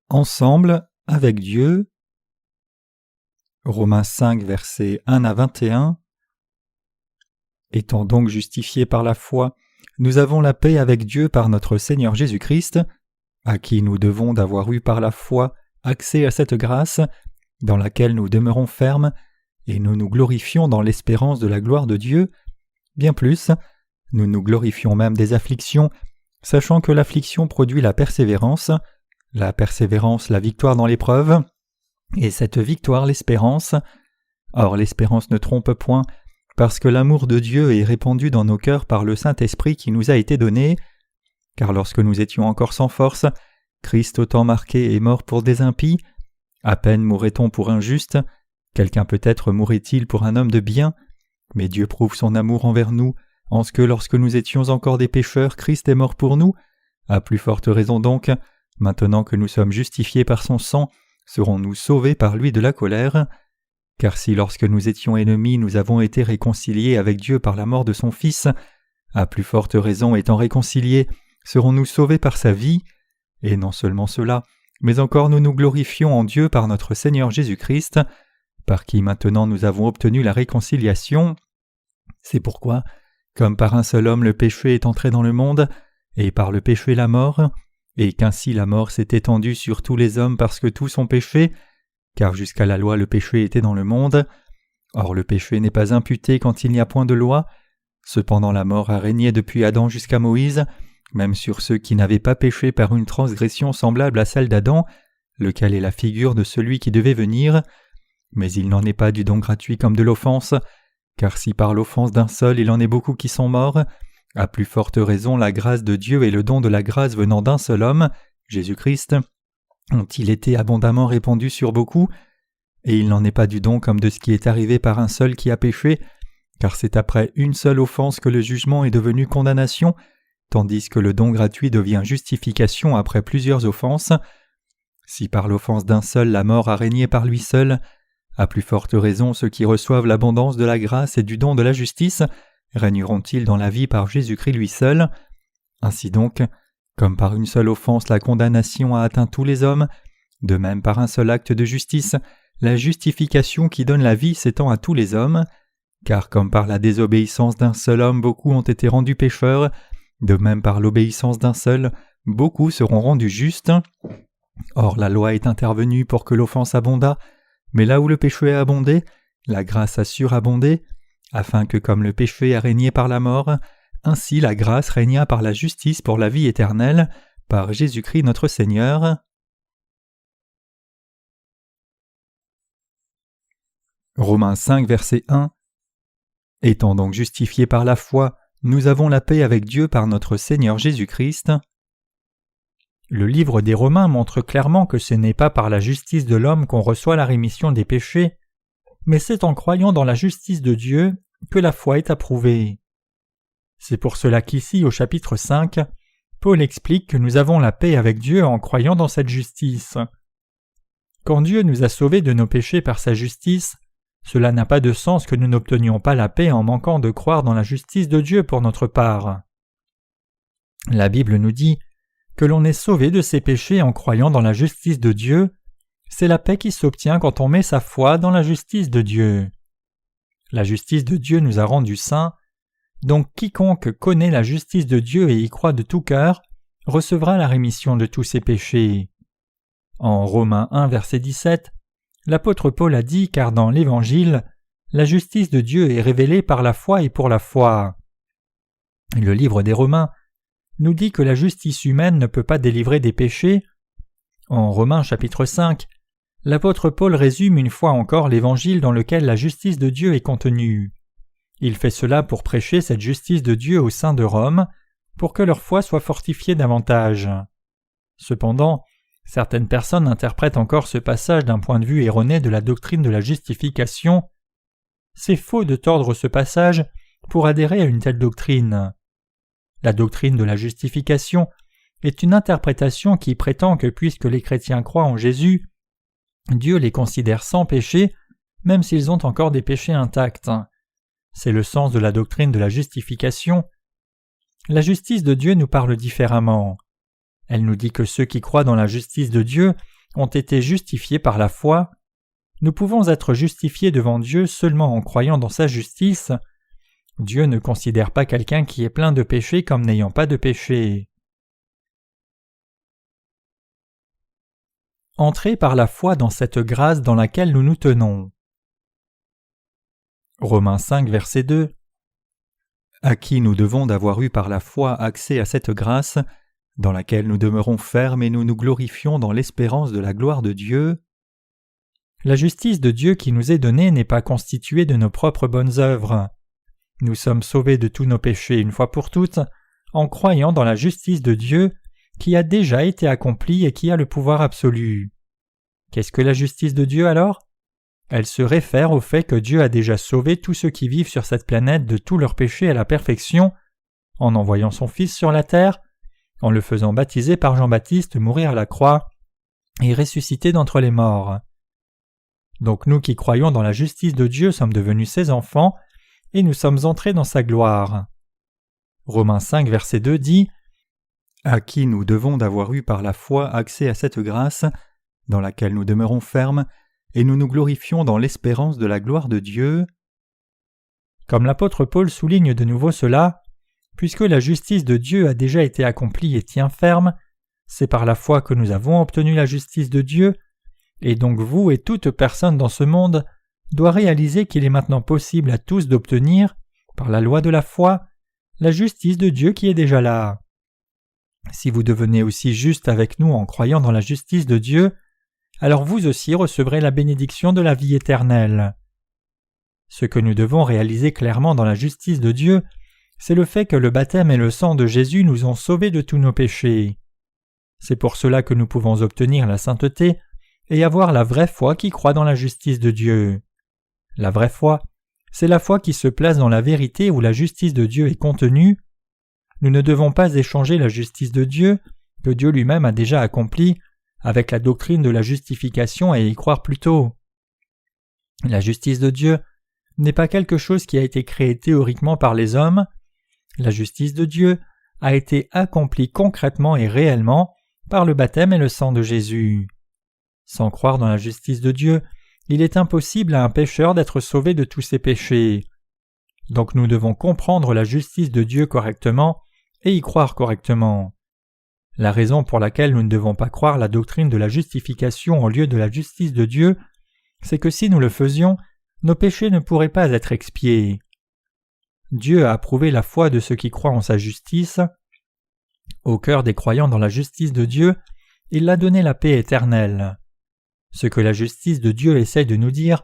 Ensemble avec Dieu. Romains 5, versets 1 à 21. Étant donc justifiés par la foi, nous avons la paix avec Dieu par notre Seigneur Jésus-Christ, à qui nous devons d'avoir eu par la foi accès à cette grâce, dans laquelle nous demeurons fermes, et nous nous glorifions dans l'espérance de la gloire de Dieu. Bien plus, nous nous glorifions même des afflictions, sachant que l'affliction produit la persévérance la victoire dans l'épreuve, et cette victoire l'espérance. Or l'espérance ne trompe point, parce que l'amour de Dieu est répandu dans nos cœurs par le Saint-Esprit qui nous a été donné. Car lorsque nous étions encore sans force, Christ autant marqué est mort pour des impies. À peine mourrait-on pour un juste, quelqu'un peut-être mourrait-il pour un homme de bien, mais Dieu prouve son amour envers nous, en ce que lorsque nous étions encore des pécheurs, Christ est mort pour nous. À plus forte raison donc, maintenant que nous sommes justifiés par son sang, serons-nous sauvés par lui de la colère. Car si lorsque nous étions ennemis nous avons été réconciliés avec Dieu par la mort de son Fils, à plus forte raison étant réconciliés, serons-nous sauvés par sa vie. Et non seulement cela, mais encore nous nous glorifions en Dieu par notre Seigneur Jésus-Christ, par qui maintenant nous avons obtenu la réconciliation. C'est pourquoi, comme par un seul homme le péché est entré dans le monde, et par le péché la mort, et qu'ainsi la mort s'est étendue sur tous les hommes parce que tous ont péché, car jusqu'à la loi le péché était dans le monde. Or le péché n'est pas imputé quand il n'y a point de loi. Cependant la mort a régné depuis Adam jusqu'à Moïse, même sur ceux qui n'avaient pas péché par une transgression semblable à celle d'Adam, lequel est la figure de celui qui devait venir. Mais il n'en est pas du don gratuit comme de l'offense, car si par l'offense d'un seul il en est beaucoup qui sont morts, à plus forte raison la grâce de Dieu et le don de la grâce venant d'un seul homme, Jésus-Christ, ont-ils été abondamment répandus sur beaucoup. Et il n'en est pas du don comme de ce qui est arrivé par un seul qui a péché, car c'est après une seule offense que le jugement est devenu condamnation, tandis que le don gratuit devient justification après plusieurs offenses. Si par l'offense d'un seul la mort a régné par lui seul, à plus forte raison ceux qui reçoivent l'abondance de la grâce et du don de la justice régneront-ils dans la vie par Jésus-Christ lui seul. Ainsi donc, comme par une seule offense la condamnation a atteint tous les hommes, de même par un seul acte de justice, la justification qui donne la vie s'étend à tous les hommes, car comme par la désobéissance d'un seul homme beaucoup ont été rendus pécheurs, de même par l'obéissance d'un seul, beaucoup seront rendus justes. Or la loi est intervenue pour que l'offense abondât, mais là où le péché a abondé, la grâce a surabondé, afin que comme le péché a régné par la mort, ainsi la grâce régna par la justice pour la vie éternelle, par Jésus-Christ notre Seigneur. Romains 5, verset 1. Étant donc justifiés par la foi, nous avons la paix avec Dieu par notre Seigneur Jésus-Christ. Le livre des Romains montre clairement que ce n'est pas par la justice de l'homme qu'on reçoit la rémission des péchés, mais c'est en croyant dans la justice de Dieu que la foi est approuvée. C'est pour cela qu'ici, au chapitre 5, Paul explique que nous avons la paix avec Dieu en croyant dans cette justice. Quand Dieu nous a sauvés de nos péchés par sa justice, cela n'a pas de sens que nous n'obtenions pas la paix en manquant de croire dans la justice de Dieu pour notre part. La Bible nous dit que l'on est sauvé de ses péchés en croyant dans la justice de Dieu. C'est la paix qui s'obtient quand on met sa foi dans la justice de Dieu. La justice de Dieu nous a rendus saints, donc quiconque connaît la justice de Dieu et y croit de tout cœur recevra la rémission de tous ses péchés. En Romains 1, verset 17, l'apôtre Paul a dit « Car dans l'Évangile, la justice de Dieu est révélée par la foi et pour la foi. » Le livre des Romains nous dit que la justice humaine ne peut pas délivrer des péchés. En Romains chapitre 5, l'apôtre Paul résume une fois encore l'Évangile dans lequel la justice de Dieu est contenue. Il fait cela pour prêcher cette justice de Dieu au sein de Rome, pour que leur foi soit fortifiée davantage. Cependant, certaines personnes interprètent encore ce passage d'un point de vue erroné de la doctrine de la justification. C'est faux de tordre ce passage pour adhérer à une telle doctrine. La doctrine de la justification est une interprétation qui prétend que puisque les chrétiens croient en Jésus, Dieu les considère sans péché, même s'ils ont encore des péchés intacts. C'est le sens de la doctrine de la justification. La justice de Dieu nous parle différemment. Elle nous dit que ceux qui croient dans la justice de Dieu ont été justifiés par la foi. Nous pouvons être justifiés devant Dieu seulement en croyant dans sa justice. Dieu ne considère pas quelqu'un qui est plein de péché comme n'ayant pas de péché. Entrez par la foi dans cette grâce dans laquelle nous nous tenons. Romains 5, verset 2. À qui nous devons d'avoir eu par la foi accès à cette grâce, dans laquelle nous demeurons fermes et nous nous glorifions dans l'espérance de la gloire de Dieu. La justice de Dieu qui nous est donnée n'est pas constituée de nos propres bonnes œuvres. Nous sommes sauvés de tous nos péchés une fois pour toutes, en croyant dans la justice de Dieu qui a déjà été accomplie et qui a le pouvoir absolu. Qu'est-ce que la justice de Dieu alors ? Elle se réfère au fait que Dieu a déjà sauvé tous ceux qui vivent sur cette planète de tous leurs péchés à la perfection, en envoyant son Fils sur la terre, en le faisant baptiser par Jean-Baptiste, mourir à la croix et ressusciter d'entre les morts. Donc nous qui croyons dans la justice de Dieu sommes devenus ses enfants, et nous sommes entrés dans sa gloire. Romains 5, verset 2 dit « À qui nous devons d'avoir eu par la foi accès à cette grâce, dans laquelle nous demeurons fermes, et nous nous glorifions dans l'espérance de la gloire de Dieu. » Comme l'apôtre Paul souligne de nouveau cela, puisque la justice de Dieu a déjà été accomplie et tient ferme, c'est par la foi que nous avons obtenu la justice de Dieu, et donc vous et toute personne dans ce monde doit réaliser qu'il est maintenant possible à tous d'obtenir, par la loi de la foi, la justice de Dieu qui est déjà là. Si vous devenez aussi juste avec nous en croyant dans la justice de Dieu, alors vous aussi recevrez la bénédiction de la vie éternelle. Ce que nous devons réaliser clairement dans la justice de Dieu, c'est le fait que le baptême et le sang de Jésus nous ont sauvés de tous nos péchés. C'est pour cela que nous pouvons obtenir la sainteté et avoir la vraie foi qui croit dans la justice de Dieu. La vraie foi, c'est la foi qui se place dans la vérité où la justice de Dieu est contenue. Nous ne devons pas échanger la justice de Dieu, que Dieu lui-même a déjà accomplie, avec la doctrine de la justification et y croire plutôt. La justice de Dieu n'est pas quelque chose qui a été créé théoriquement par les hommes. La justice de Dieu a été accomplie concrètement et réellement par le baptême et le sang de Jésus. Sans croire dans la justice de Dieu, il est impossible à un pécheur d'être sauvé de tous ses péchés. Donc nous devons comprendre la justice de Dieu correctement et y croire correctement. La raison pour laquelle nous ne devons pas croire la doctrine de la justification au lieu de la justice de Dieu, c'est que si nous le faisions, nos péchés ne pourraient pas être expiés. Dieu a approuvé la foi de ceux qui croient en sa justice. Au cœur des croyants dans la justice de Dieu, il a donné la paix éternelle. Ce que la justice de Dieu essaie de nous dire,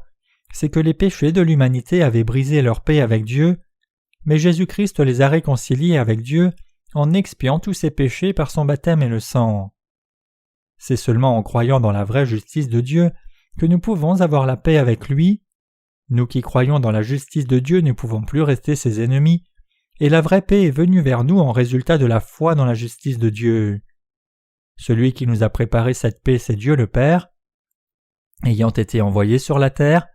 c'est que les péchés de l'humanité avaient brisé leur paix avec Dieu, mais Jésus-Christ les a réconciliés avec Dieu en expiant tous ses péchés par son baptême et le sang. C'est seulement en croyant dans la vraie justice de Dieu que nous pouvons avoir la paix avec lui. Nous qui croyons dans la justice de Dieu ne pouvons plus rester ses ennemis, et la vraie paix est venue vers nous en résultat de la foi dans la justice de Dieu. Celui qui nous a préparé cette paix, c'est Dieu le Père. Ayant été envoyé sur la terre,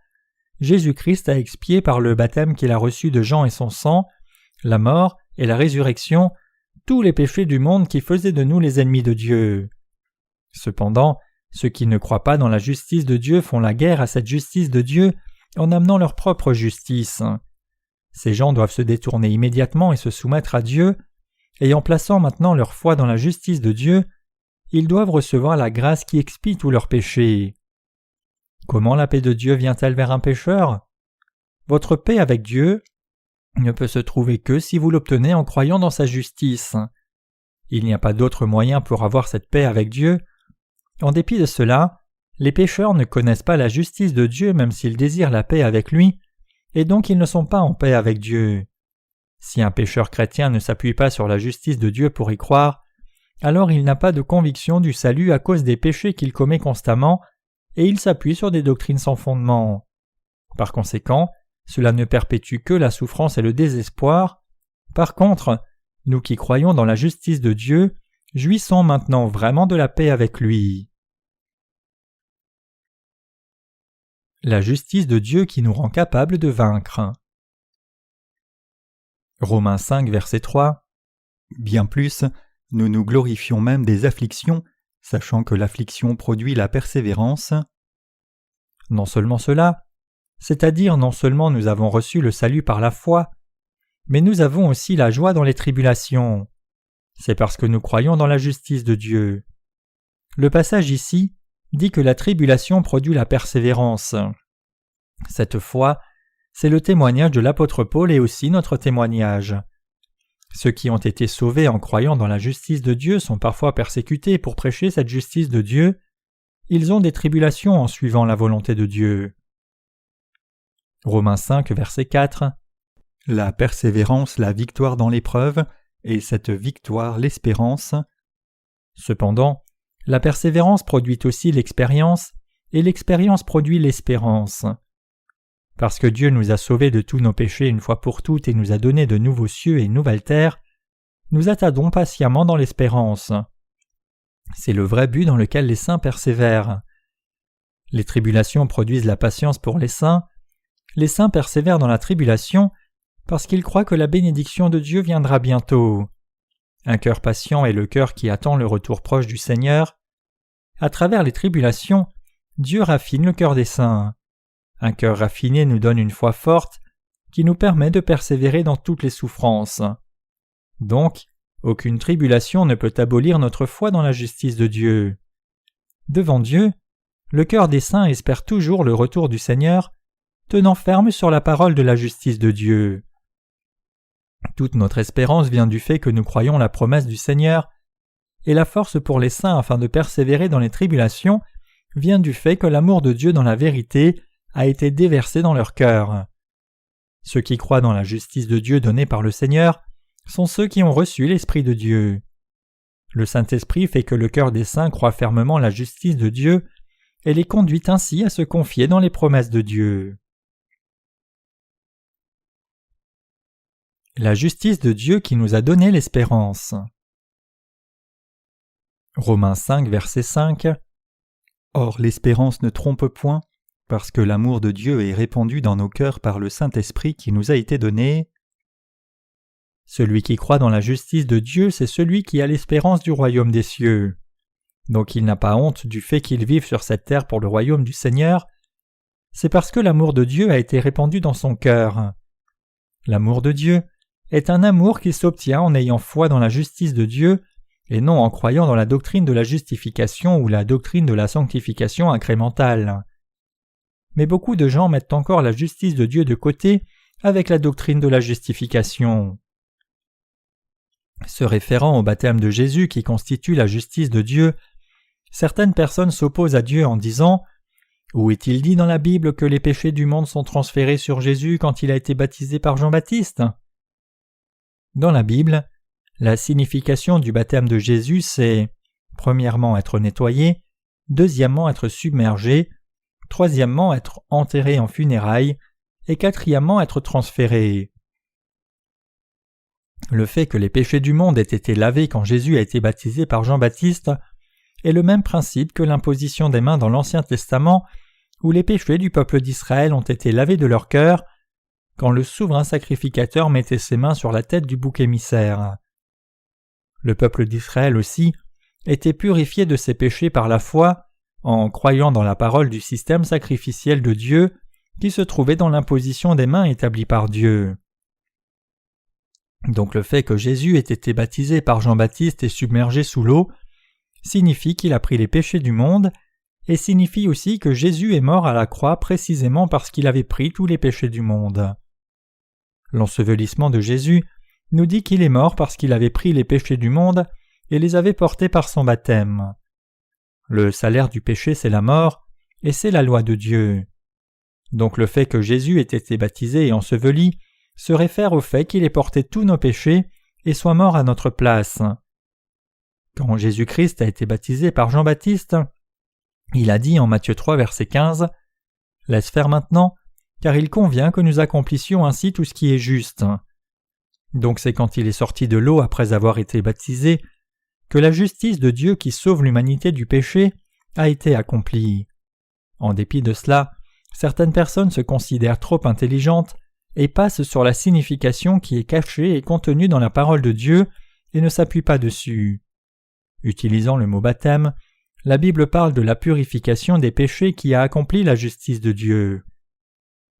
Jésus-Christ a expié par le baptême qu'il a reçu de Jean et son sang, la mort et la résurrection, tous les péchés du monde qui faisaient de nous les ennemis de Dieu. Cependant, ceux qui ne croient pas dans la justice de Dieu font la guerre à cette justice de Dieu en amenant leur propre justice. Ces gens doivent se détourner immédiatement et se soumettre à Dieu, et en plaçant maintenant leur foi dans la justice de Dieu, ils doivent recevoir la grâce qui expie tous leurs péchés. Comment la paix de Dieu vient-elle vers un pécheur ? Votre paix avec Dieu ne peut se trouver que si vous l'obtenez en croyant dans sa justice. Il n'y a pas d'autre moyen pour avoir cette paix avec Dieu. En dépit de cela, les pécheurs ne connaissent pas la justice de Dieu même s'ils désirent la paix avec lui, et donc ils ne sont pas en paix avec Dieu. Si un pécheur chrétien ne s'appuie pas sur la justice de Dieu pour y croire, alors il n'a pas de conviction du salut à cause des péchés qu'il commet constamment, et il s'appuie sur des doctrines sans fondement. Par conséquent, cela ne perpétue que la souffrance et le désespoir. Par contre, nous qui croyons dans la justice de Dieu, jouissons maintenant vraiment de la paix avec lui. La justice de Dieu qui nous rend capables de vaincre. Romains 5, verset 3. Bien plus, nous nous glorifions même des afflictions, sachant que l'affliction produit la persévérance. Non seulement cela, c'est-à-dire non seulement nous avons reçu le salut par la foi, mais nous avons aussi la joie dans les tribulations. C'est parce que nous croyons dans la justice de Dieu. Le passage ici dit que la tribulation produit la persévérance. Cette foi, c'est le témoignage de l'apôtre Paul et aussi notre témoignage. Ceux qui ont été sauvés en croyant dans la justice de Dieu sont parfois persécutés pour prêcher cette justice de Dieu. Ils ont des tribulations en suivant la volonté de Dieu. Romains 5, verset 4. La persévérance, la victoire dans l'épreuve, et cette victoire, l'espérance. Cependant, la persévérance produit aussi l'expérience, et l'expérience produit l'espérance. Parce que Dieu nous a sauvés de tous nos péchés une fois pour toutes et nous a donné de nouveaux cieux et une nouvelle terre, nous attendons patiemment dans l'espérance. C'est le vrai but dans lequel les saints persévèrent. Les tribulations produisent la patience pour les saints persévèrent dans la tribulation parce qu'ils croient que la bénédiction de Dieu viendra bientôt. Un cœur patient est le cœur qui attend le retour proche du Seigneur. À travers les tribulations, Dieu raffine le cœur des saints. Un cœur raffiné nous donne une foi forte qui nous permet de persévérer dans toutes les souffrances. Donc, aucune tribulation ne peut abolir notre foi dans la justice de Dieu. Devant Dieu, le cœur des saints espère toujours le retour du Seigneur, tenant ferme sur la parole de la justice de Dieu. Toute notre espérance vient du fait que nous croyons la promesse du Seigneur, et la force pour les saints afin de persévérer dans les tribulations vient du fait que l'amour de Dieu dans la vérité a été déversé dans leur cœur. Ceux qui croient dans la justice de Dieu donnée par le Seigneur sont ceux qui ont reçu l'Esprit de Dieu. Le Saint-Esprit fait que le cœur des saints croit fermement la justice de Dieu et les conduit ainsi à se confier dans les promesses de Dieu. La justice de Dieu qui nous a donné l'espérance. Romains 5, verset 5. Or l'espérance ne trompe point, parce que l'amour de Dieu est répandu dans nos cœurs par le Saint-Esprit qui nous a été donné. Celui qui croit dans la justice de Dieu, c'est celui qui a l'espérance du royaume des cieux. Donc il n'a pas honte du fait qu'il vive sur cette terre pour le royaume du Seigneur. C'est parce que l'amour de Dieu a été répandu dans son cœur. L'amour de Dieu est un amour qui s'obtient en ayant foi dans la justice de Dieu et non en croyant dans la doctrine de la justification ou la doctrine de la sanctification incrémentale. Mais beaucoup de gens mettent encore la justice de Dieu de côté avec la doctrine de la justification. Se référant au baptême de Jésus qui constitue la justice de Dieu, certaines personnes s'opposent à Dieu en disant « Où est-il dit dans la Bible que les péchés du monde sont transférés sur Jésus quand il a été baptisé par Jean-Baptiste ?» Dans la Bible, la signification du baptême de Jésus c'est premièrement être nettoyé, deuxièmement être submergé, troisièmement être enterré en funérailles et quatrièmement être transféré. Le fait que les péchés du monde aient été lavés quand Jésus a été baptisé par Jean-Baptiste est le même principe que l'imposition des mains dans l'Ancien Testament où les péchés du peuple d'Israël ont été lavés de leur cœur quand le souverain sacrificateur mettait ses mains sur la tête du bouc émissaire. Le peuple d'Israël aussi était purifié de ses péchés par la foi en croyant dans la parole du système sacrificiel de Dieu qui se trouvait dans l'imposition des mains établie par Dieu. Donc le fait que Jésus ait été baptisé par Jean-Baptiste et submergé sous l'eau signifie qu'il a pris les péchés du monde et signifie aussi que Jésus est mort à la croix précisément parce qu'il avait pris tous les péchés du monde. L'ensevelissement de Jésus nous dit qu'il est mort parce qu'il avait pris les péchés du monde et les avait portés par son baptême. Le salaire du péché c'est la mort et c'est la loi de Dieu. Donc le fait que Jésus ait été baptisé et enseveli se réfère au fait qu'il ait porté tous nos péchés et soit mort à notre place. Quand Jésus-Christ a été baptisé par Jean-Baptiste, il a dit en Matthieu 3, verset 15 « Laisse faire maintenant, car il convient que nous accomplissions ainsi tout ce qui est juste. » Donc c'est quand il est sorti de l'eau après avoir été baptisé que la justice de Dieu qui sauve l'humanité du péché a été accomplie. En dépit de cela, certaines personnes se considèrent trop intelligentes et passent sur la signification qui est cachée et contenue dans la parole de Dieu et ne s'appuient pas dessus. Utilisant le mot baptême, la Bible parle de la purification des péchés qui a accompli la justice de Dieu.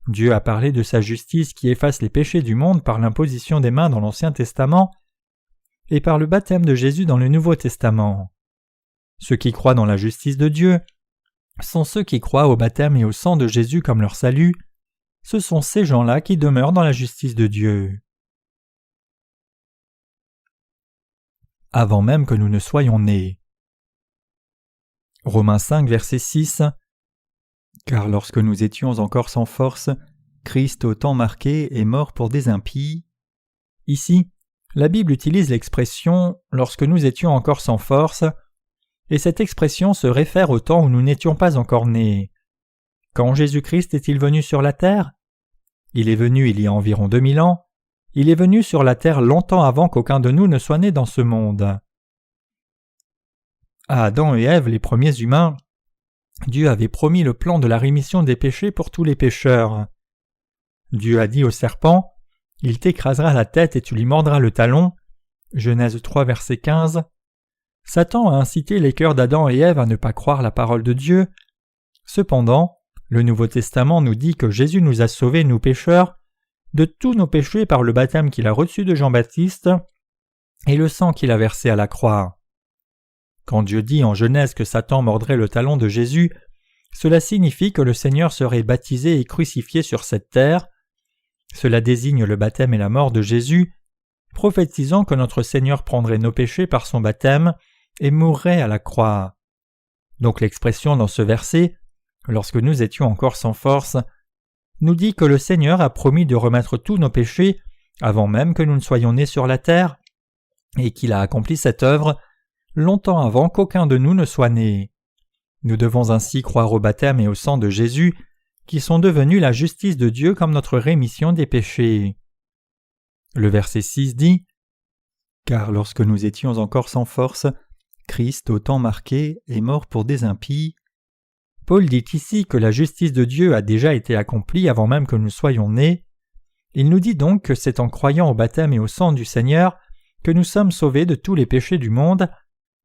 Dieu a parlé de sa justice qui efface les péchés du monde par l'imposition des mains dans l'Ancien Testament et par le baptême de Jésus dans le Nouveau Testament. Ceux qui croient dans la justice de Dieu sont ceux qui croient au baptême et au sang de Jésus comme leur salut. Ce sont ces gens-là qui demeurent dans la justice de Dieu. Avant même que nous ne soyons nés. Romains 5, verset 6. Car lorsque nous étions encore sans force, Christ au temps marqué est mort pour des impies. Ici, la Bible utilise l'expression « lorsque nous étions encore sans force », et cette expression se réfère au temps où nous n'étions pas encore nés. Quand Jésus-Christ est-il venu sur la terre? Il est venu il y a environ 2000 ans. Il est venu sur la terre longtemps avant qu'aucun de nous ne soit né dans ce monde. À Adam et Ève, les premiers humains, Dieu avait promis le plan de la rémission des péchés pour tous les pécheurs. Dieu a dit au serpent « Il t'écrasera la tête et tu lui mordras le talon » Genèse 3, verset 15. Satan a incité les cœurs d'Adam et Ève à ne pas croire la parole de Dieu. Cependant, le Nouveau Testament nous dit que Jésus nous a sauvés, nous pécheurs, de tous nos péchés par le baptême qu'il a reçu de Jean-Baptiste et le sang qu'il a versé à la croix. Quand Dieu dit en Genèse que Satan mordrait le talon de Jésus, cela signifie que le Seigneur serait baptisé et crucifié sur cette terre. Cela désigne le baptême et la mort de Jésus, prophétisant que notre Seigneur prendrait nos péchés par son baptême et mourrait à la croix. Donc l'expression dans ce verset, lorsque nous étions encore sans force, nous dit que le Seigneur a promis de remettre tous nos péchés avant même que nous ne soyons nés sur la terre, et qu'il a accompli cette œuvre longtemps avant qu'aucun de nous ne soit né. Nous devons ainsi croire au baptême et au sang de Jésus, qui sont devenus la justice de Dieu comme notre rémission des péchés. Le verset 6 dit « Car lorsque nous étions encore sans force, Christ, au temps marqué, est mort pour des impies. » Paul dit ici que la justice de Dieu a déjà été accomplie avant même que nous soyons nés. Il nous dit donc que c'est en croyant au baptême et au sang du Seigneur que nous sommes sauvés de tous les péchés du monde,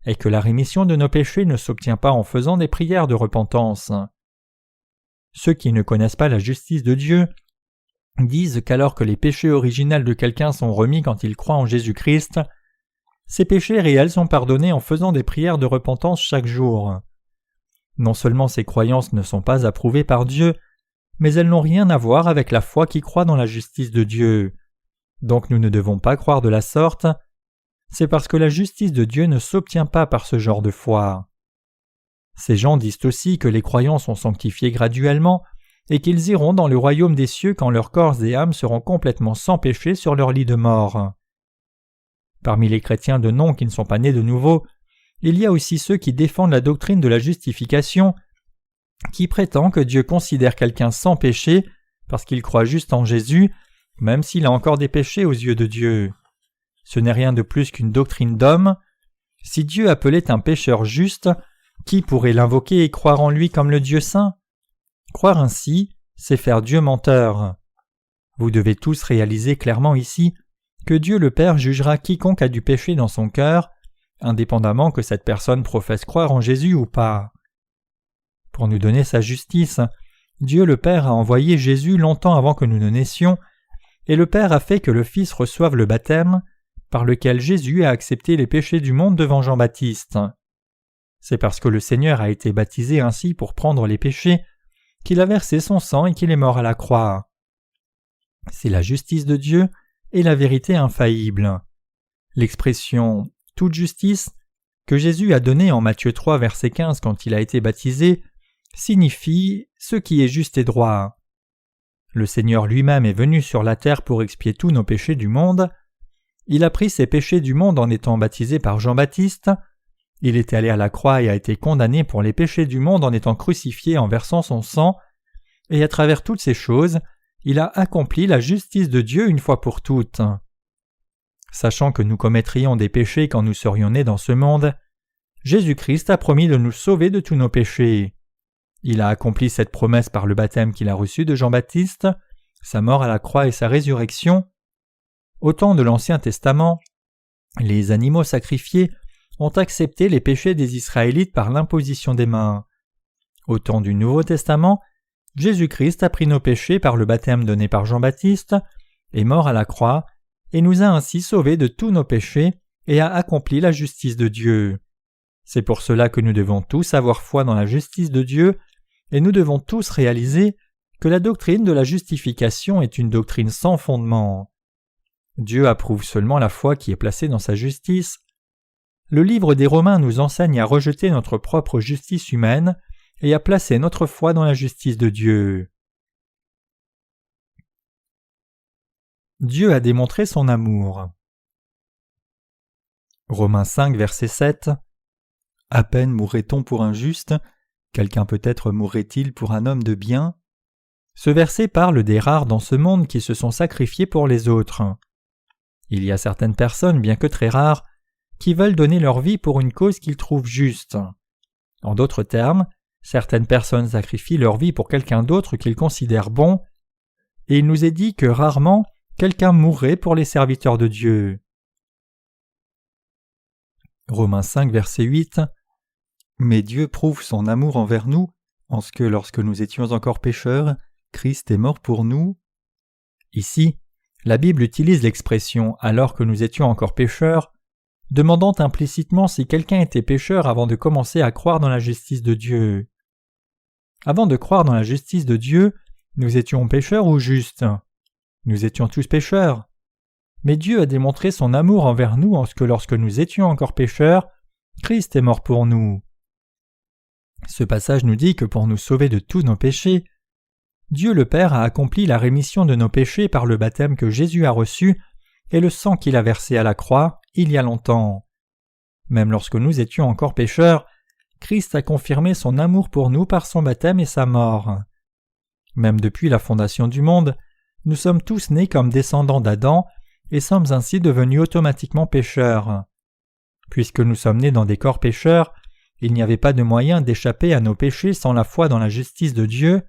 et que la rémission de nos péchés ne s'obtient pas en faisant des prières de repentance. Ceux qui ne connaissent pas la justice de Dieu disent qu'alors que les péchés originels de quelqu'un sont remis quand il croit en Jésus-Christ, ses péchés réels sont pardonnés en faisant des prières de repentance chaque jour. Non seulement ces croyances ne sont pas approuvées par Dieu, mais elles n'ont rien à voir avec la foi qui croit dans la justice de Dieu. Donc nous ne devons pas croire de la sorte. C'est parce que la justice de Dieu ne s'obtient pas par ce genre de foi. Ces gens disent aussi que les croyants sont sanctifiés graduellement et qu'ils iront dans le royaume des cieux quand leurs corps et âmes seront complètement sans péché sur leur lit de mort. Parmi les chrétiens de nom qui ne sont pas nés de nouveau, il y a aussi ceux qui défendent la doctrine de la justification, qui prétend que Dieu considère quelqu'un sans péché parce qu'il croit juste en Jésus, même s'il a encore des péchés aux yeux de Dieu. Ce n'est rien de plus qu'une doctrine d'homme. Si Dieu appelait un pécheur juste, qui pourrait l'invoquer et croire en lui comme le Dieu saint? Croire ainsi, c'est faire Dieu menteur. Vous devez tous réaliser clairement ici que Dieu le Père jugera quiconque a du péché dans son cœur, indépendamment que cette personne professe croire en Jésus ou pas. Pour nous donner sa justice, Dieu le Père a envoyé Jésus longtemps avant que nous ne naissions, et le Père a fait que le Fils reçoive le baptême, par lequel Jésus a accepté les péchés du monde devant Jean-Baptiste. C'est parce que le Seigneur a été baptisé ainsi pour prendre les péchés, qu'il a versé son sang et qu'il est mort à la croix. C'est la justice de Dieu et la vérité infaillible. L'expression « toute justice » que Jésus a donnée en Matthieu 3, verset 15 quand il a été baptisé, signifie « ce qui est juste et droit ». Le Seigneur lui-même est venu sur la terre pour expier tous nos péchés du monde. Il a pris ces péchés du monde en étant baptisé par Jean-Baptiste. Il est allé à la croix et a été condamné pour les péchés du monde en étant crucifié en versant son sang. Et à travers toutes ces choses, il a accompli la justice de Dieu une fois pour toutes. Sachant que nous commettrions des péchés quand nous serions nés dans ce monde, Jésus-Christ a promis de nous sauver de tous nos péchés. Il a accompli cette promesse par le baptême qu'il a reçu de Jean-Baptiste, sa mort à la croix et sa résurrection. Au temps de l'Ancien Testament, les animaux sacrifiés ont accepté les péchés des Israélites par l'imposition des mains. Au temps du Nouveau Testament, Jésus-Christ a pris nos péchés par le baptême donné par Jean-Baptiste, est mort à la croix, et nous a ainsi sauvés de tous nos péchés et a accompli la justice de Dieu. C'est pour cela que nous devons tous avoir foi dans la justice de Dieu, et nous devons tous réaliser que la doctrine de la justification est une doctrine sans fondement. Dieu approuve seulement la foi qui est placée dans sa justice. Le livre des Romains nous enseigne à rejeter notre propre justice humaine et à placer notre foi dans la justice de Dieu. Dieu a démontré son amour. Romains 5, verset 7. À peine mourrait-on pour un juste, quelqu'un peut-être mourrait-il pour un homme de bien. Ce verset parle des rares dans ce monde qui se sont sacrifiés pour les autres. Il y a certaines personnes, bien que très rares, qui veulent donner leur vie pour une cause qu'ils trouvent juste. En d'autres termes, certaines personnes sacrifient leur vie pour quelqu'un d'autre qu'ils considèrent bon, et il nous est dit que rarement quelqu'un mourrait pour les serviteurs de Dieu. Romains 5, verset 8. Mais Dieu prouve son amour envers nous, en ce que lorsque nous étions encore pécheurs, Christ est mort pour nous. Ici, la Bible utilise l'expression « alors que nous étions encore pécheurs », demandant implicitement si quelqu'un était pécheur avant de commencer à croire dans la justice de Dieu. Avant de croire dans la justice de Dieu, nous étions pécheurs ou justes? Nous étions tous pécheurs. Mais Dieu a démontré son amour envers nous en ce que lorsque nous étions encore pécheurs, Christ est mort pour nous. Ce passage nous dit que pour nous sauver de tous nos péchés, Dieu le Père a accompli la rémission de nos péchés par le baptême que Jésus a reçu et le sang qu'il a versé à la croix il y a longtemps. Même lorsque nous étions encore pécheurs, Christ a confirmé son amour pour nous par son baptême et sa mort. Même depuis la fondation du monde, nous sommes tous nés comme descendants d'Adam et sommes ainsi devenus automatiquement pécheurs. Puisque nous sommes nés dans des corps pécheurs, il n'y avait pas de moyen d'échapper à nos péchés sans la foi dans la justice de Dieu.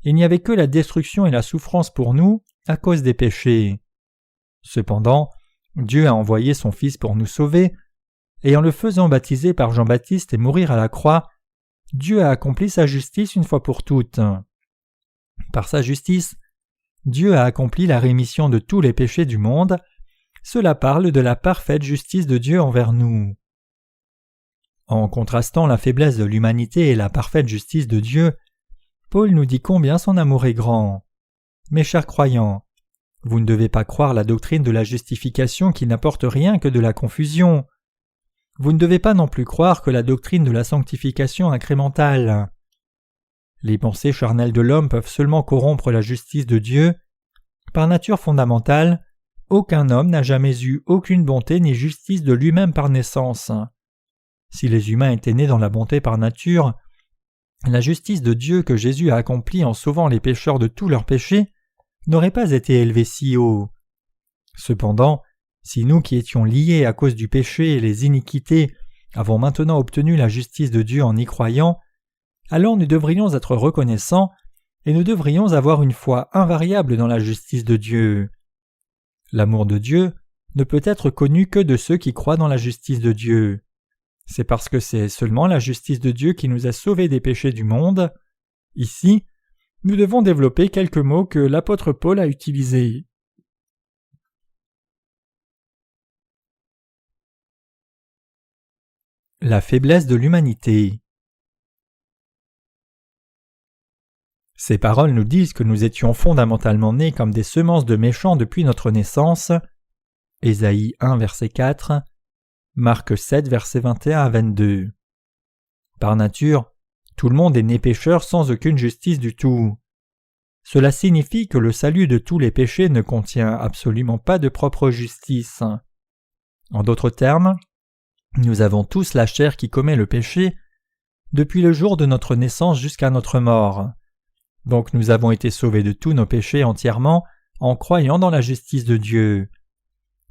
Il n'y avait que la destruction et la souffrance pour nous à cause des péchés. Cependant, Dieu a envoyé son Fils pour nous sauver, et en le faisant baptiser par Jean-Baptiste et mourir à la croix, Dieu a accompli sa justice une fois pour toutes. Par sa justice, Dieu a accompli la rémission de tous les péchés du monde. Cela parle de la parfaite justice de Dieu envers nous. En contrastant la faiblesse de l'humanité et la parfaite justice de Dieu, Paul nous dit combien son amour est grand. Mes chers croyants, vous ne devez pas croire la doctrine de la justification qui n'apporte rien que de la confusion. Vous ne devez pas non plus croire que la doctrine de la sanctification incrémentale. Les pensées charnelles de l'homme peuvent seulement corrompre la justice de Dieu. Par nature fondamentale, aucun homme n'a jamais eu aucune bonté ni justice de lui-même par naissance. Si les humains étaient nés dans la bonté par nature, la justice de Dieu que Jésus a accomplie en sauvant les pécheurs de tous leurs péchés n'aurait pas été élevée si haut. Cependant, si nous qui étions liés à cause du péché et les iniquités avons maintenant obtenu la justice de Dieu en y croyant, alors nous devrions être reconnaissants et nous devrions avoir une foi invariable dans la justice de Dieu. L'amour de Dieu ne peut être connu que de ceux qui croient dans la justice de Dieu. C'est parce que c'est seulement la justice de Dieu qui nous a sauvés des péchés du monde. Ici, nous devons développer quelques mots que l'apôtre Paul a utilisés. La faiblesse de l'humanité. Ces paroles nous disent que nous étions fondamentalement nés comme des semences de méchants depuis notre naissance. Ésaïe 1, verset 4. Marc 7, versets 21 à 22. Par nature, tout le monde est né pécheur sans aucune justice du tout. Cela signifie que le salut de tous les péchés ne contient absolument pas de propre justice. En d'autres termes, nous avons tous la chair qui commet le péché depuis le jour de notre naissance jusqu'à notre mort. Donc nous avons été sauvés de tous nos péchés entièrement en croyant dans la justice de Dieu.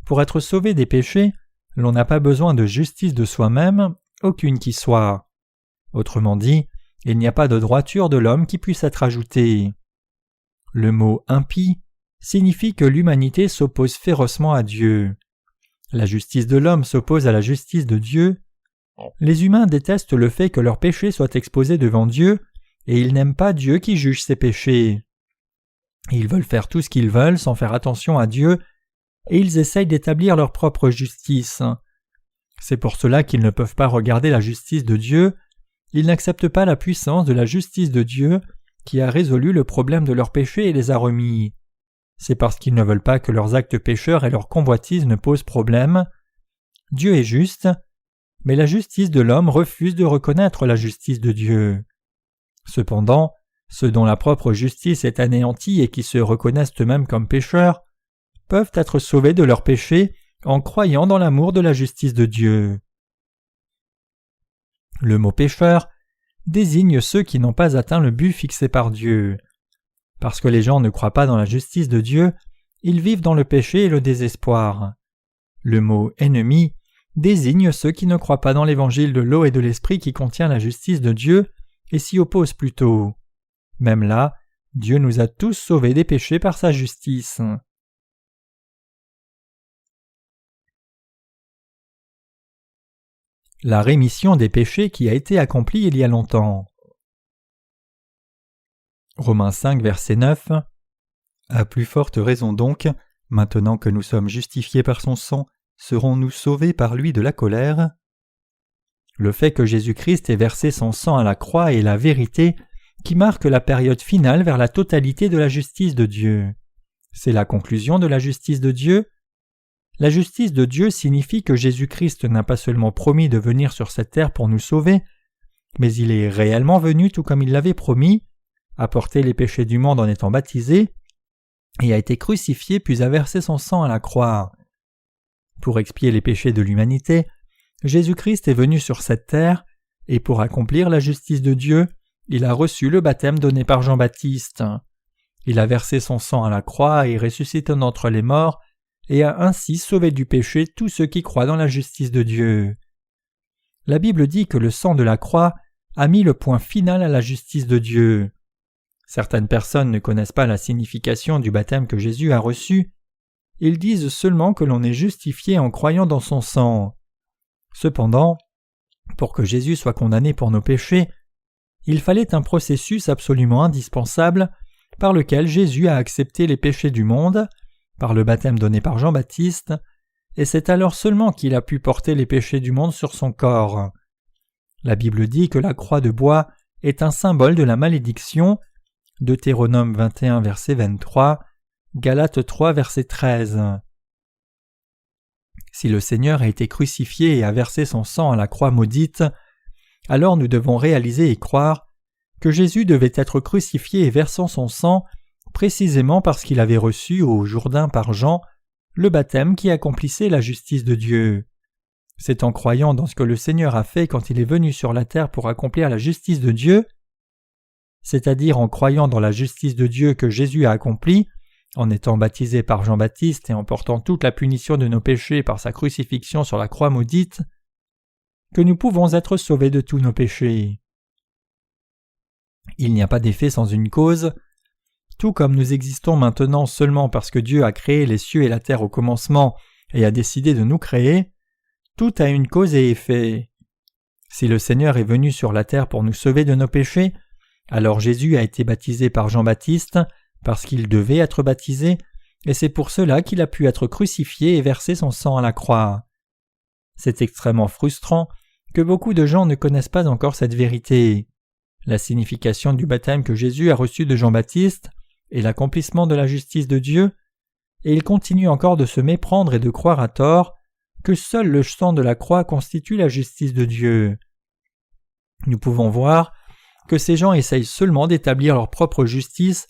Pour être sauvés des péchés, l'on n'a pas besoin de justice de soi-même, aucune qui soit. Autrement dit, il n'y a pas de droiture de l'homme qui puisse être ajoutée. Le mot « impie » signifie que l'humanité s'oppose férocement à Dieu. La justice de l'homme s'oppose à la justice de Dieu. Les humains détestent le fait que leurs péchés soient exposés devant Dieu, et ils n'aiment pas Dieu qui juge ses péchés. Ils veulent faire tout ce qu'ils veulent sans faire attention à Dieu, et ils essayent d'établir leur propre justice. C'est pour cela qu'ils ne peuvent pas regarder la justice de Dieu. Ils n'acceptent pas la puissance de la justice de Dieu qui a résolu le problème de leurs péchés et les a remis. C'est parce qu'ils ne veulent pas que leurs actes pécheurs et leurs convoitises ne posent problème. Dieu est juste, mais la justice de l'homme refuse de reconnaître la justice de Dieu. Cependant, ceux dont la propre justice est anéantie et qui se reconnaissent eux-mêmes comme pécheurs peuvent être sauvés de leurs péchés en croyant dans l'amour de la justice de Dieu. Le mot pécheur désigne ceux qui n'ont pas atteint le but fixé par Dieu. Parce que les gens ne croient pas dans la justice de Dieu, ils vivent dans le péché et le désespoir. Le mot ennemi désigne ceux qui ne croient pas dans l'évangile de l'eau et de l'esprit qui contient la justice de Dieu et s'y opposent plutôt. Même là, Dieu nous a tous sauvés des péchés par sa justice. La rémission des péchés qui a été accomplie il y a longtemps. Romains 5, verset 9. À plus forte raison donc, maintenant que nous sommes justifiés par son sang, serons-nous sauvés par lui de la colère? Le fait que Jésus-Christ ait versé son sang à la croix est la vérité qui marque la période finale vers la totalité de la justice de Dieu. C'est la conclusion de la justice de Dieu. La justice de Dieu signifie que Jésus-Christ n'a pas seulement promis de venir sur cette terre pour nous sauver, mais il est réellement venu tout comme il l'avait promis, a porté les péchés du monde en étant baptisé, et a été crucifié puis a versé son sang à la croix. Pour expier les péchés de l'humanité, Jésus-Christ est venu sur cette terre, et pour accomplir la justice de Dieu, il a reçu le baptême donné par Jean-Baptiste. Il a versé son sang à la croix et ressuscité d'entre les morts, et a ainsi sauvé du péché tous ceux qui croient dans la justice de Dieu. La Bible dit que le sang de la croix a mis le point final à la justice de Dieu. Certaines personnes ne connaissent pas la signification du baptême que Jésus a reçu. Ils disent seulement que l'on est justifié en croyant dans son sang. Cependant, pour que Jésus soit condamné pour nos péchés, il fallait un processus absolument indispensable par lequel Jésus a accepté les péchés du monde, par le baptême donné par Jean-Baptiste, et c'est alors seulement qu'il a pu porter les péchés du monde sur son corps. La Bible dit que la croix de bois est un symbole de la malédiction, Deutéronome 21, verset 23, Galates 3, verset 13. Si le Seigneur a été crucifié et a versé son sang à la croix maudite, alors nous devons réaliser et croire que Jésus devait être crucifié et versant son sang précisément parce qu'il avait reçu au Jourdain par Jean le baptême qui accomplissait la justice de Dieu. C'est en croyant dans ce que le Seigneur a fait quand il est venu sur la terre pour accomplir la justice de Dieu, c'est-à-dire en croyant dans la justice de Dieu que Jésus a accomplie, en étant baptisé par Jean-Baptiste et en portant toute la punition de nos péchés par sa crucifixion sur la croix maudite, que nous pouvons être sauvés de tous nos péchés. Il n'y a pas d'effet sans une cause. Tout comme nous existons maintenant seulement parce que Dieu a créé les cieux et la terre au commencement et a décidé de nous créer, tout a une cause et effet. Si le Seigneur est venu sur la terre pour nous sauver de nos péchés, alors Jésus a été baptisé par Jean-Baptiste parce qu'il devait être baptisé, et c'est pour cela qu'il a pu être crucifié et verser son sang à la croix. C'est extrêmement frustrant que beaucoup de gens ne connaissent pas encore cette vérité. La signification du baptême que Jésus a reçu de Jean-Baptiste est l'accomplissement de la justice de Dieu, et ils continuent encore de se méprendre et de croire à tort que seul le sang de la croix constitue la justice de Dieu. Nous pouvons voir que ces gens essayent seulement d'établir leur propre justice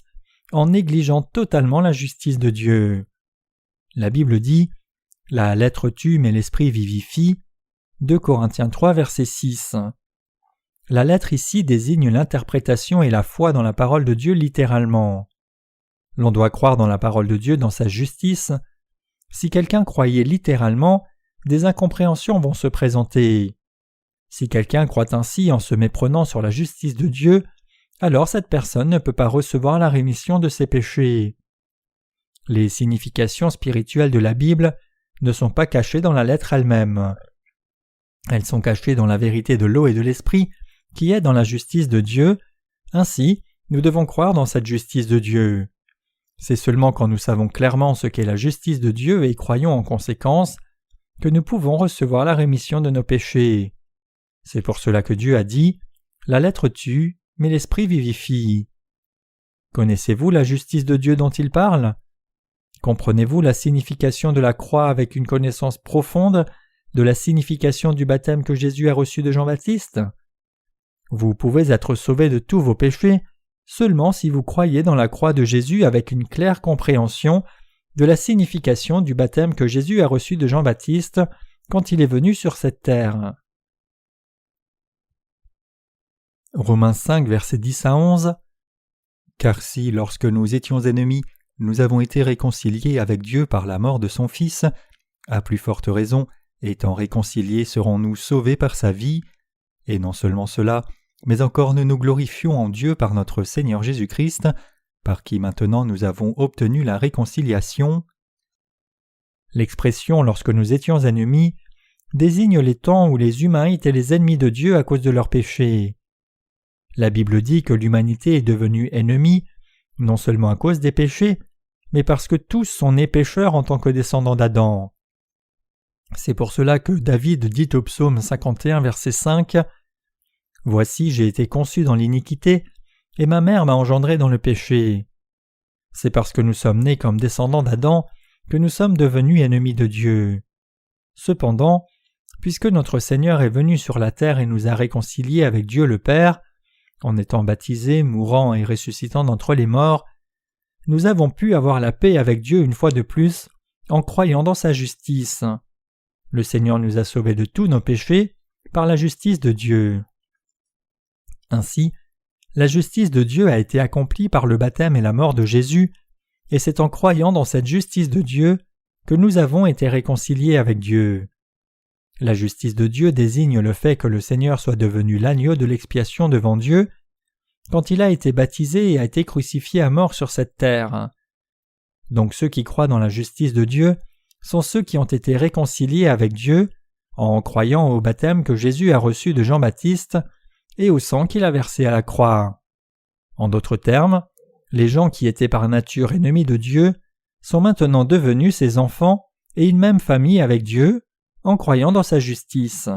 en négligeant totalement la justice de Dieu. La Bible dit « La lettre tue mais l'esprit vivifie » 2 Corinthiens 3, verset 6. La lettre ici désigne l'interprétation et la foi dans la parole de Dieu littéralement. L'on doit croire dans la parole de Dieu dans sa justice. Si quelqu'un croyait littéralement, des incompréhensions vont se présenter. Si quelqu'un croit ainsi en se méprenant sur la justice de Dieu, alors cette personne ne peut pas recevoir la rémission de ses péchés. Les significations spirituelles de la Bible ne sont pas cachées dans la lettre elle-même. Elles sont cachées dans la vérité de l'eau et de l'esprit, qui est dans la justice de Dieu. Ainsi, nous devons croire dans cette justice de Dieu. C'est seulement quand nous savons clairement ce qu'est la justice de Dieu et croyons en conséquence que nous pouvons recevoir la rémission de nos péchés. C'est pour cela que Dieu a dit « La lettre tue, mais l'esprit vivifie ». Connaissez-vous la justice de Dieu dont il parle? Comprenez-vous la signification de la croix avec une connaissance profonde de la signification du baptême que Jésus a reçu de Jean-Baptiste? Vous pouvez être sauvés de tous vos péchés seulement si vous croyez dans la croix de Jésus avec une claire compréhension de la signification du baptême que Jésus a reçu de Jean-Baptiste quand il est venu sur cette terre. Romains 5, versets 10 à 11. Car si, lorsque nous étions ennemis, nous avons été réconciliés avec Dieu par la mort de son Fils, à plus forte raison, étant réconciliés, serons-nous sauvés par sa vie. Et non seulement cela, mais encore nous nous glorifions en Dieu par notre Seigneur Jésus-Christ, par qui maintenant nous avons obtenu la réconciliation. L'expression « lorsque nous étions ennemis » désigne les temps où les humains étaient les ennemis de Dieu à cause de leurs péchés. La Bible dit que l'humanité est devenue ennemie, non seulement à cause des péchés, mais parce que tous sont nés pécheurs en tant que descendants d'Adam. C'est pour cela que David dit au psaume 51, verset 5 « Voici, j'ai été conçu dans l'iniquité, et ma mère m'a engendré dans le péché. » C'est parce que nous sommes nés comme descendants d'Adam que nous sommes devenus ennemis de Dieu. Cependant, puisque notre Seigneur est venu sur la terre et nous a réconciliés avec Dieu le Père, en étant baptisés, mourant et ressuscitant d'entre les morts, nous avons pu avoir la paix avec Dieu une fois de plus en croyant dans sa justice. Le Seigneur nous a sauvés de tous nos péchés par la justice de Dieu. Ainsi, la justice de Dieu a été accomplie par le baptême et la mort de Jésus, et c'est en croyant dans cette justice de Dieu que nous avons été réconciliés avec Dieu. La justice de Dieu désigne le fait que le Seigneur soit devenu l'agneau de l'expiation devant Dieu quand il a été baptisé et a été crucifié à mort sur cette terre. Donc ceux qui croient dans la justice de Dieu sont ceux qui ont été réconciliés avec Dieu en croyant au baptême que Jésus a reçu de Jean-Baptiste et au sang qu'il a versé à la croix. En d'autres termes, les gens qui étaient par nature ennemis de Dieu sont maintenant devenus ses enfants et une même famille avec Dieu en croyant dans sa justice.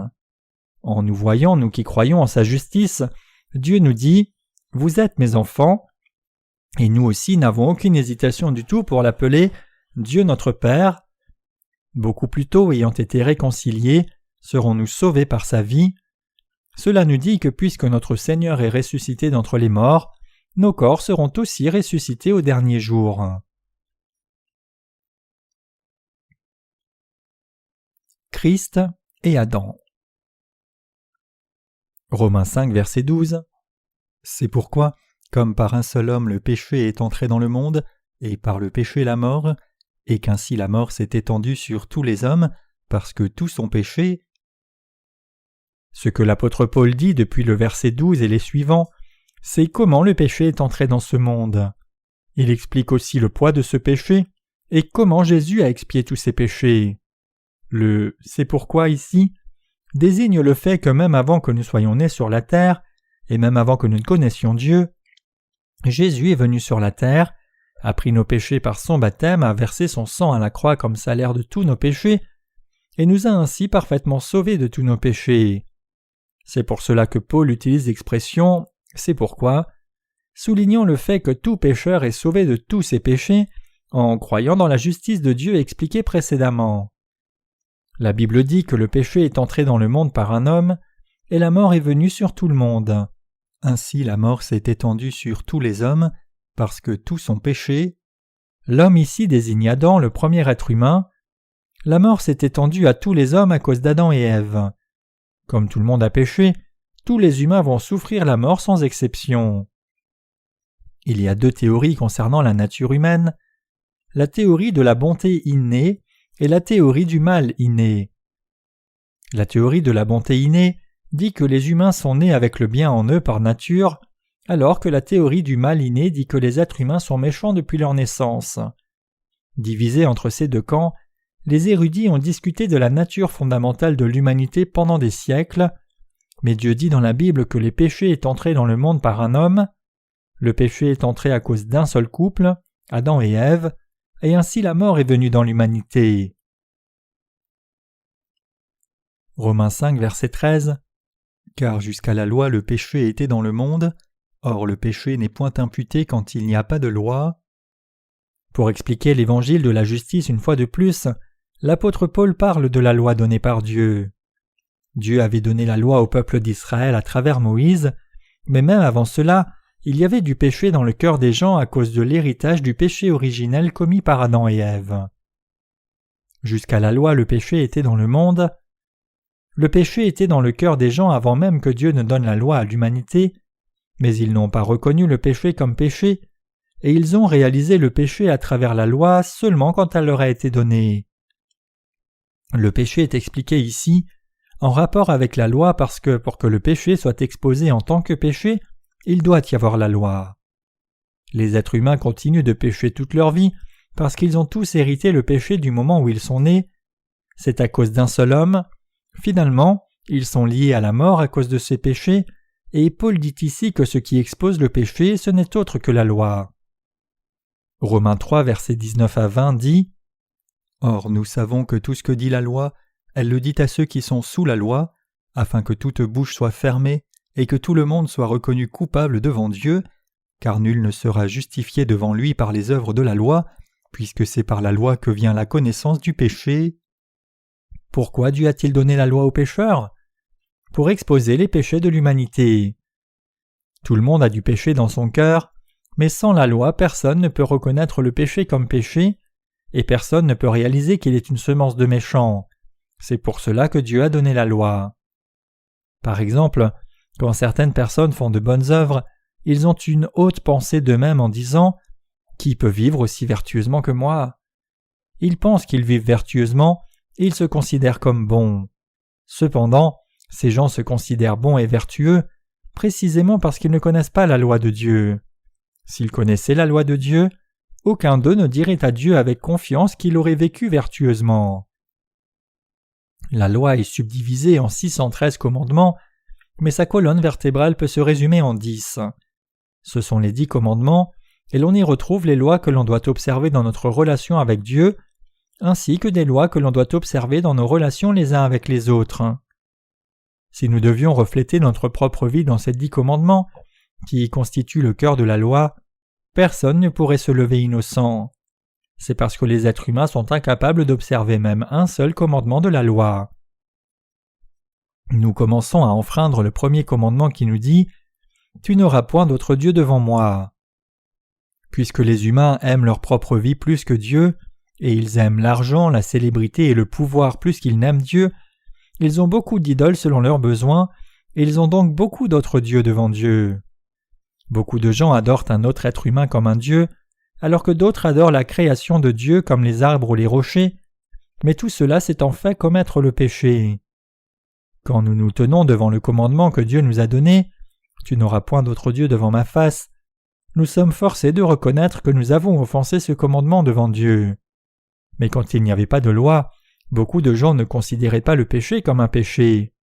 En nous voyant, nous qui croyons en sa justice, Dieu nous dit « Vous êtes mes enfants » et nous aussi n'avons aucune hésitation du tout pour l'appeler Dieu notre Père. Beaucoup plus tôt, ayant été réconciliés, serons-nous sauvés par sa vie. Cela nous dit que puisque notre Seigneur est ressuscité d'entre les morts, nos corps seront aussi ressuscités au dernier jour. Christ et Adam. Romains 5, verset 12. C'est pourquoi, comme par un seul homme le péché est entré dans le monde, et par le péché la mort, et qu'ainsi la mort s'est étendue sur tous les hommes, parce que tous ont péché. Ce que l'apôtre Paul dit depuis le verset 12 et les suivants, c'est comment le péché est entré dans ce monde. Il explique aussi le poids de ce péché, et comment Jésus a expié tous ses péchés. Le « c'est pourquoi » ici désigne le fait que même avant que nous soyons nés sur la terre, et même avant que nous ne connaissions Dieu, Jésus est venu sur la terre, a pris nos péchés par son baptême, a versé son sang à la croix comme salaire de tous nos péchés, et nous a ainsi parfaitement sauvés de tous nos péchés. C'est pour cela que Paul utilise l'expression « c'est pourquoi », soulignant le fait que tout pécheur est sauvé de tous ses péchés en croyant dans la justice de Dieu expliquée précédemment. La Bible dit que le péché est entré dans le monde par un homme, et la mort est venue sur tout le monde. Ainsi la mort s'est étendue sur tous les hommes, parce que tous ont péché. L'homme ici désigne Adam, le premier être humain. La mort s'est étendue à tous les hommes à cause d'Adam et Ève. Comme tout le monde a péché, tous les humains vont souffrir la mort sans exception. Il y a deux théories concernant la nature humaine, la théorie de la bonté innée et la théorie du mal inné. La théorie de la bonté innée dit que les humains sont nés avec le bien en eux par nature, alors que la théorie du mal inné dit que les êtres humains sont méchants depuis leur naissance. Divisés entre ces deux camps, les érudits ont discuté de la nature fondamentale de l'humanité pendant des siècles, mais Dieu dit dans la Bible que le péché est entré dans le monde par un homme. Le péché est entré à cause d'un seul couple, Adam et Ève, et ainsi la mort est venue dans l'humanité. Romains 5, verset 13. Car jusqu'à la loi le péché était dans le monde, or le péché n'est point imputé quand il n'y a pas de loi. Pour expliquer l'évangile de la justice une fois de plus, l'apôtre Paul parle de la loi donnée par Dieu. Dieu avait donné la loi au peuple d'Israël à travers Moïse, mais même avant cela, il y avait du péché dans le cœur des gens à cause de l'héritage du péché originel commis par Adam et Ève. Jusqu'à la loi, le péché était dans le monde. Le péché était dans le cœur des gens avant même que Dieu ne donne la loi à l'humanité, mais ils n'ont pas reconnu le péché comme péché, et ils ont réalisé le péché à travers la loi seulement quand elle leur a été donnée. Le péché est expliqué ici en rapport avec la loi parce que pour que le péché soit exposé en tant que péché, il doit y avoir la loi. Les êtres humains continuent de pécher toute leur vie parce qu'ils ont tous hérité le péché du moment où ils sont nés. C'est à cause d'un seul homme. Finalement, ils sont liés à la mort à cause de ces péchés, et Paul dit ici que ce qui expose le péché, ce n'est autre que la loi. Romains 3, versets 19 à 20 dit « Or nous savons que tout ce que dit la loi, elle le dit à ceux qui sont sous la loi, afin que toute bouche soit fermée et que tout le monde soit reconnu coupable devant Dieu, car nul ne sera justifié devant lui par les œuvres de la loi, puisque c'est par la loi que vient la connaissance du péché. » Pourquoi Dieu a-t-il donné la loi aux pécheurs ? Pour exposer les péchés de l'humanité. Tout le monde a du péché dans son cœur, mais sans la loi, personne ne peut reconnaître le péché comme péché, et personne ne peut réaliser qu'il est une semence de méchant. C'est pour cela que Dieu a donné la loi. Par exemple, quand certaines personnes font de bonnes œuvres, ils ont une haute pensée d'eux-mêmes en disant « Qui peut vivre aussi vertueusement que moi ?» Ils pensent qu'ils vivent vertueusement, et ils se considèrent comme bons. Cependant, ces gens se considèrent bons et vertueux, précisément parce qu'ils ne connaissent pas la loi de Dieu. S'ils connaissaient la loi de Dieu, aucun d'eux ne dirait à Dieu avec confiance qu'il aurait vécu vertueusement. La loi est subdivisée en 613 commandements, mais sa colonne vertébrale peut se résumer en 10. Ce sont les 10 commandements, et l'on y retrouve les lois que l'on doit observer dans notre relation avec Dieu, ainsi que des lois que l'on doit observer dans nos relations les uns avec les autres. Si nous devions refléter notre propre vie dans ces 10 commandements, qui constituent le cœur de la loi, personne ne pourrait se lever innocent. C'est parce que les êtres humains sont incapables d'observer même un seul commandement de la loi. Nous commençons à enfreindre le premier commandement qui nous dit « Tu n'auras point d'autre Dieu devant moi ». Puisque les humains aiment leur propre vie plus que Dieu, et ils aiment l'argent, la célébrité et le pouvoir plus qu'ils n'aiment Dieu, ils ont beaucoup d'idoles selon leurs besoins, et ils ont donc beaucoup d'autres dieux devant Dieu. Beaucoup de gens adorent un autre être humain comme un dieu, alors que d'autres adorent la création de Dieu comme les arbres ou les rochers, mais tout cela c'est en fait commettre le péché. Quand nous nous tenons devant le commandement que Dieu nous a donné, « Tu n'auras point d'autre Dieu devant ma face », nous sommes forcés de reconnaître que nous avons offensé ce commandement devant Dieu. Mais quand il n'y avait pas de loi, beaucoup de gens ne considéraient pas le péché comme un péché.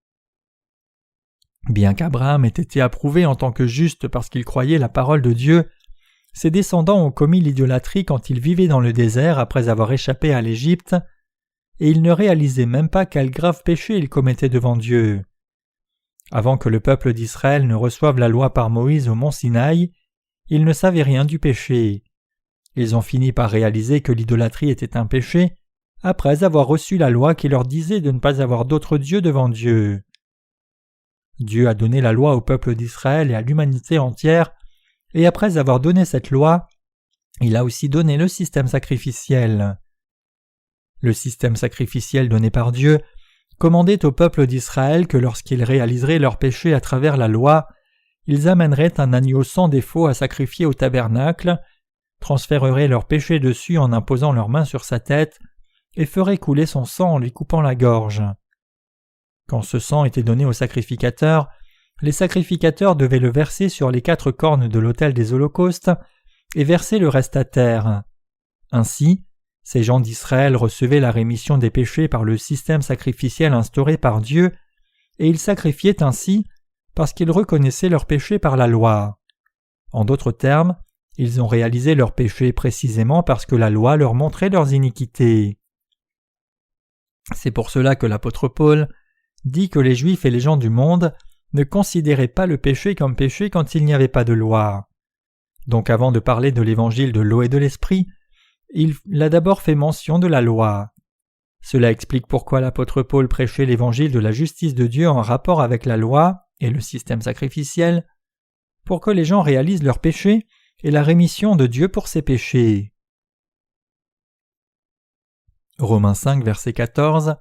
Bien qu'Abraham ait été approuvé en tant que juste parce qu'il croyait la parole de Dieu, ses descendants ont commis l'idolâtrie quand ils vivaient dans le désert après avoir échappé à l'Égypte, et ils ne réalisaient même pas quel grave péché ils commettaient devant Dieu. Avant que le peuple d'Israël ne reçoive la loi par Moïse au mont Sinaï, ils ne savaient rien du péché. Ils ont fini par réaliser que l'idolâtrie était un péché, après avoir reçu la loi qui leur disait de ne pas avoir d'autre Dieu devant Dieu. Dieu a donné la loi au peuple d'Israël et à l'humanité entière, et après avoir donné cette loi, il a aussi donné le système sacrificiel. Le système sacrificiel donné par Dieu commandait au peuple d'Israël que lorsqu'ils réaliseraient leurs péchés à travers la loi, ils amèneraient un agneau sans défaut à sacrifier au tabernacle, transféreraient leurs péchés dessus en imposant leurs mains sur sa tête, et feraient couler son sang en lui coupant la gorge. Quand ce sang était donné aux sacrificateurs, les sacrificateurs devaient le verser sur les 4 cornes de l'autel des holocaustes et verser le reste à terre. Ainsi, ces gens d'Israël recevaient la rémission des péchés par le système sacrificiel instauré par Dieu, et ils sacrifiaient ainsi parce qu'ils reconnaissaient leurs péchés par la loi. En d'autres termes, ils ont réalisé leurs péchés précisément parce que la loi leur montrait leurs iniquités. C'est pour cela que l'apôtre Paul dit que les Juifs et les gens du monde ne considéraient pas le péché comme péché quand il n'y avait pas de loi. Donc avant de parler de l'évangile de l'eau et de l'esprit, il a d'abord fait mention de la loi. Cela explique pourquoi l'apôtre Paul prêchait l'évangile de la justice de Dieu en rapport avec la loi et le système sacrificiel, pour que les gens réalisent leurs péchés et la rémission de Dieu pour ses péchés. Romains 5, verset 14.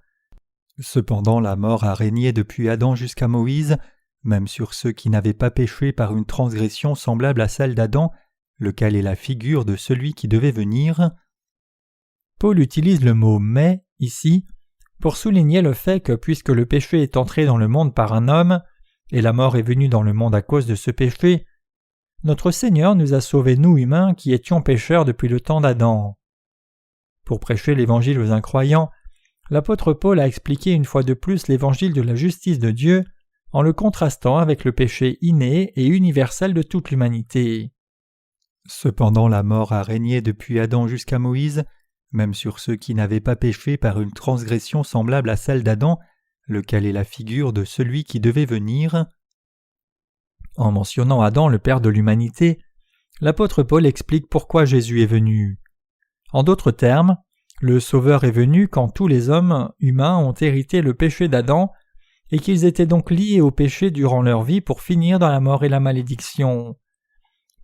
Cependant la mort a régné depuis Adam jusqu'à Moïse, même sur ceux qui n'avaient pas péché par une transgression semblable à celle d'Adam, lequel est la figure de celui qui devait venir. Paul utilise le mot « mais » ici pour souligner le fait que puisque le péché est entré dans le monde par un homme, et la mort est venue dans le monde à cause de ce péché, notre Seigneur nous a sauvés nous humains qui étions pécheurs depuis le temps d'Adam. Pour prêcher l'évangile aux incroyants, l'apôtre Paul a expliqué une fois de plus l'évangile de la justice de Dieu en le contrastant avec le péché inné et universel de toute l'humanité. Cependant la mort a régné depuis Adam jusqu'à Moïse, même sur ceux qui n'avaient pas péché par une transgression semblable à celle d'Adam, lequel est la figure de celui qui devait venir. En mentionnant Adam, le père de l'humanité, l'apôtre Paul explique pourquoi Jésus est venu. En d'autres termes, le Sauveur est venu quand tous les hommes humains ont hérité le péché d'Adam et qu'ils étaient donc liés au péché durant leur vie pour finir dans la mort et la malédiction.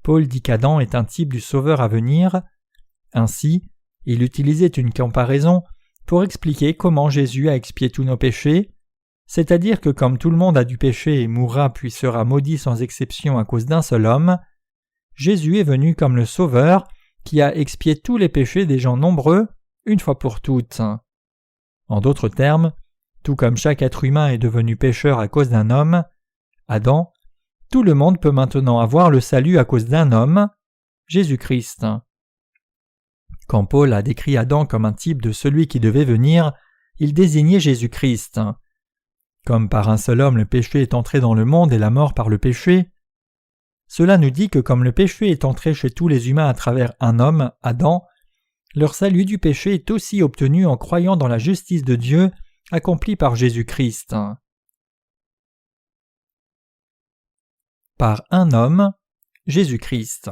Paul dit qu'Adam est un type du Sauveur à venir. Ainsi, il utilisait une comparaison pour expliquer comment Jésus a expié tous nos péchés, c'est-à-dire que comme tout le monde a du péché et mourra puis sera maudit sans exception à cause d'un seul homme, Jésus est venu comme le Sauveur qui a expié tous les péchés des gens nombreux, une fois pour toutes. En d'autres termes, tout comme chaque être humain est devenu pécheur à cause d'un homme, Adam, tout le monde peut maintenant avoir le salut à cause d'un homme, Jésus-Christ. Quand Paul a décrit Adam comme un type de celui qui devait venir, il désignait Jésus-Christ. Comme par un seul homme le péché est entré dans le monde et la mort par le péché, cela nous dit que comme le péché est entré chez tous les humains à travers un homme, Adam, leur salut du péché est aussi obtenu en croyant dans la justice de Dieu accomplie par Jésus-Christ. Par un homme, Jésus-Christ.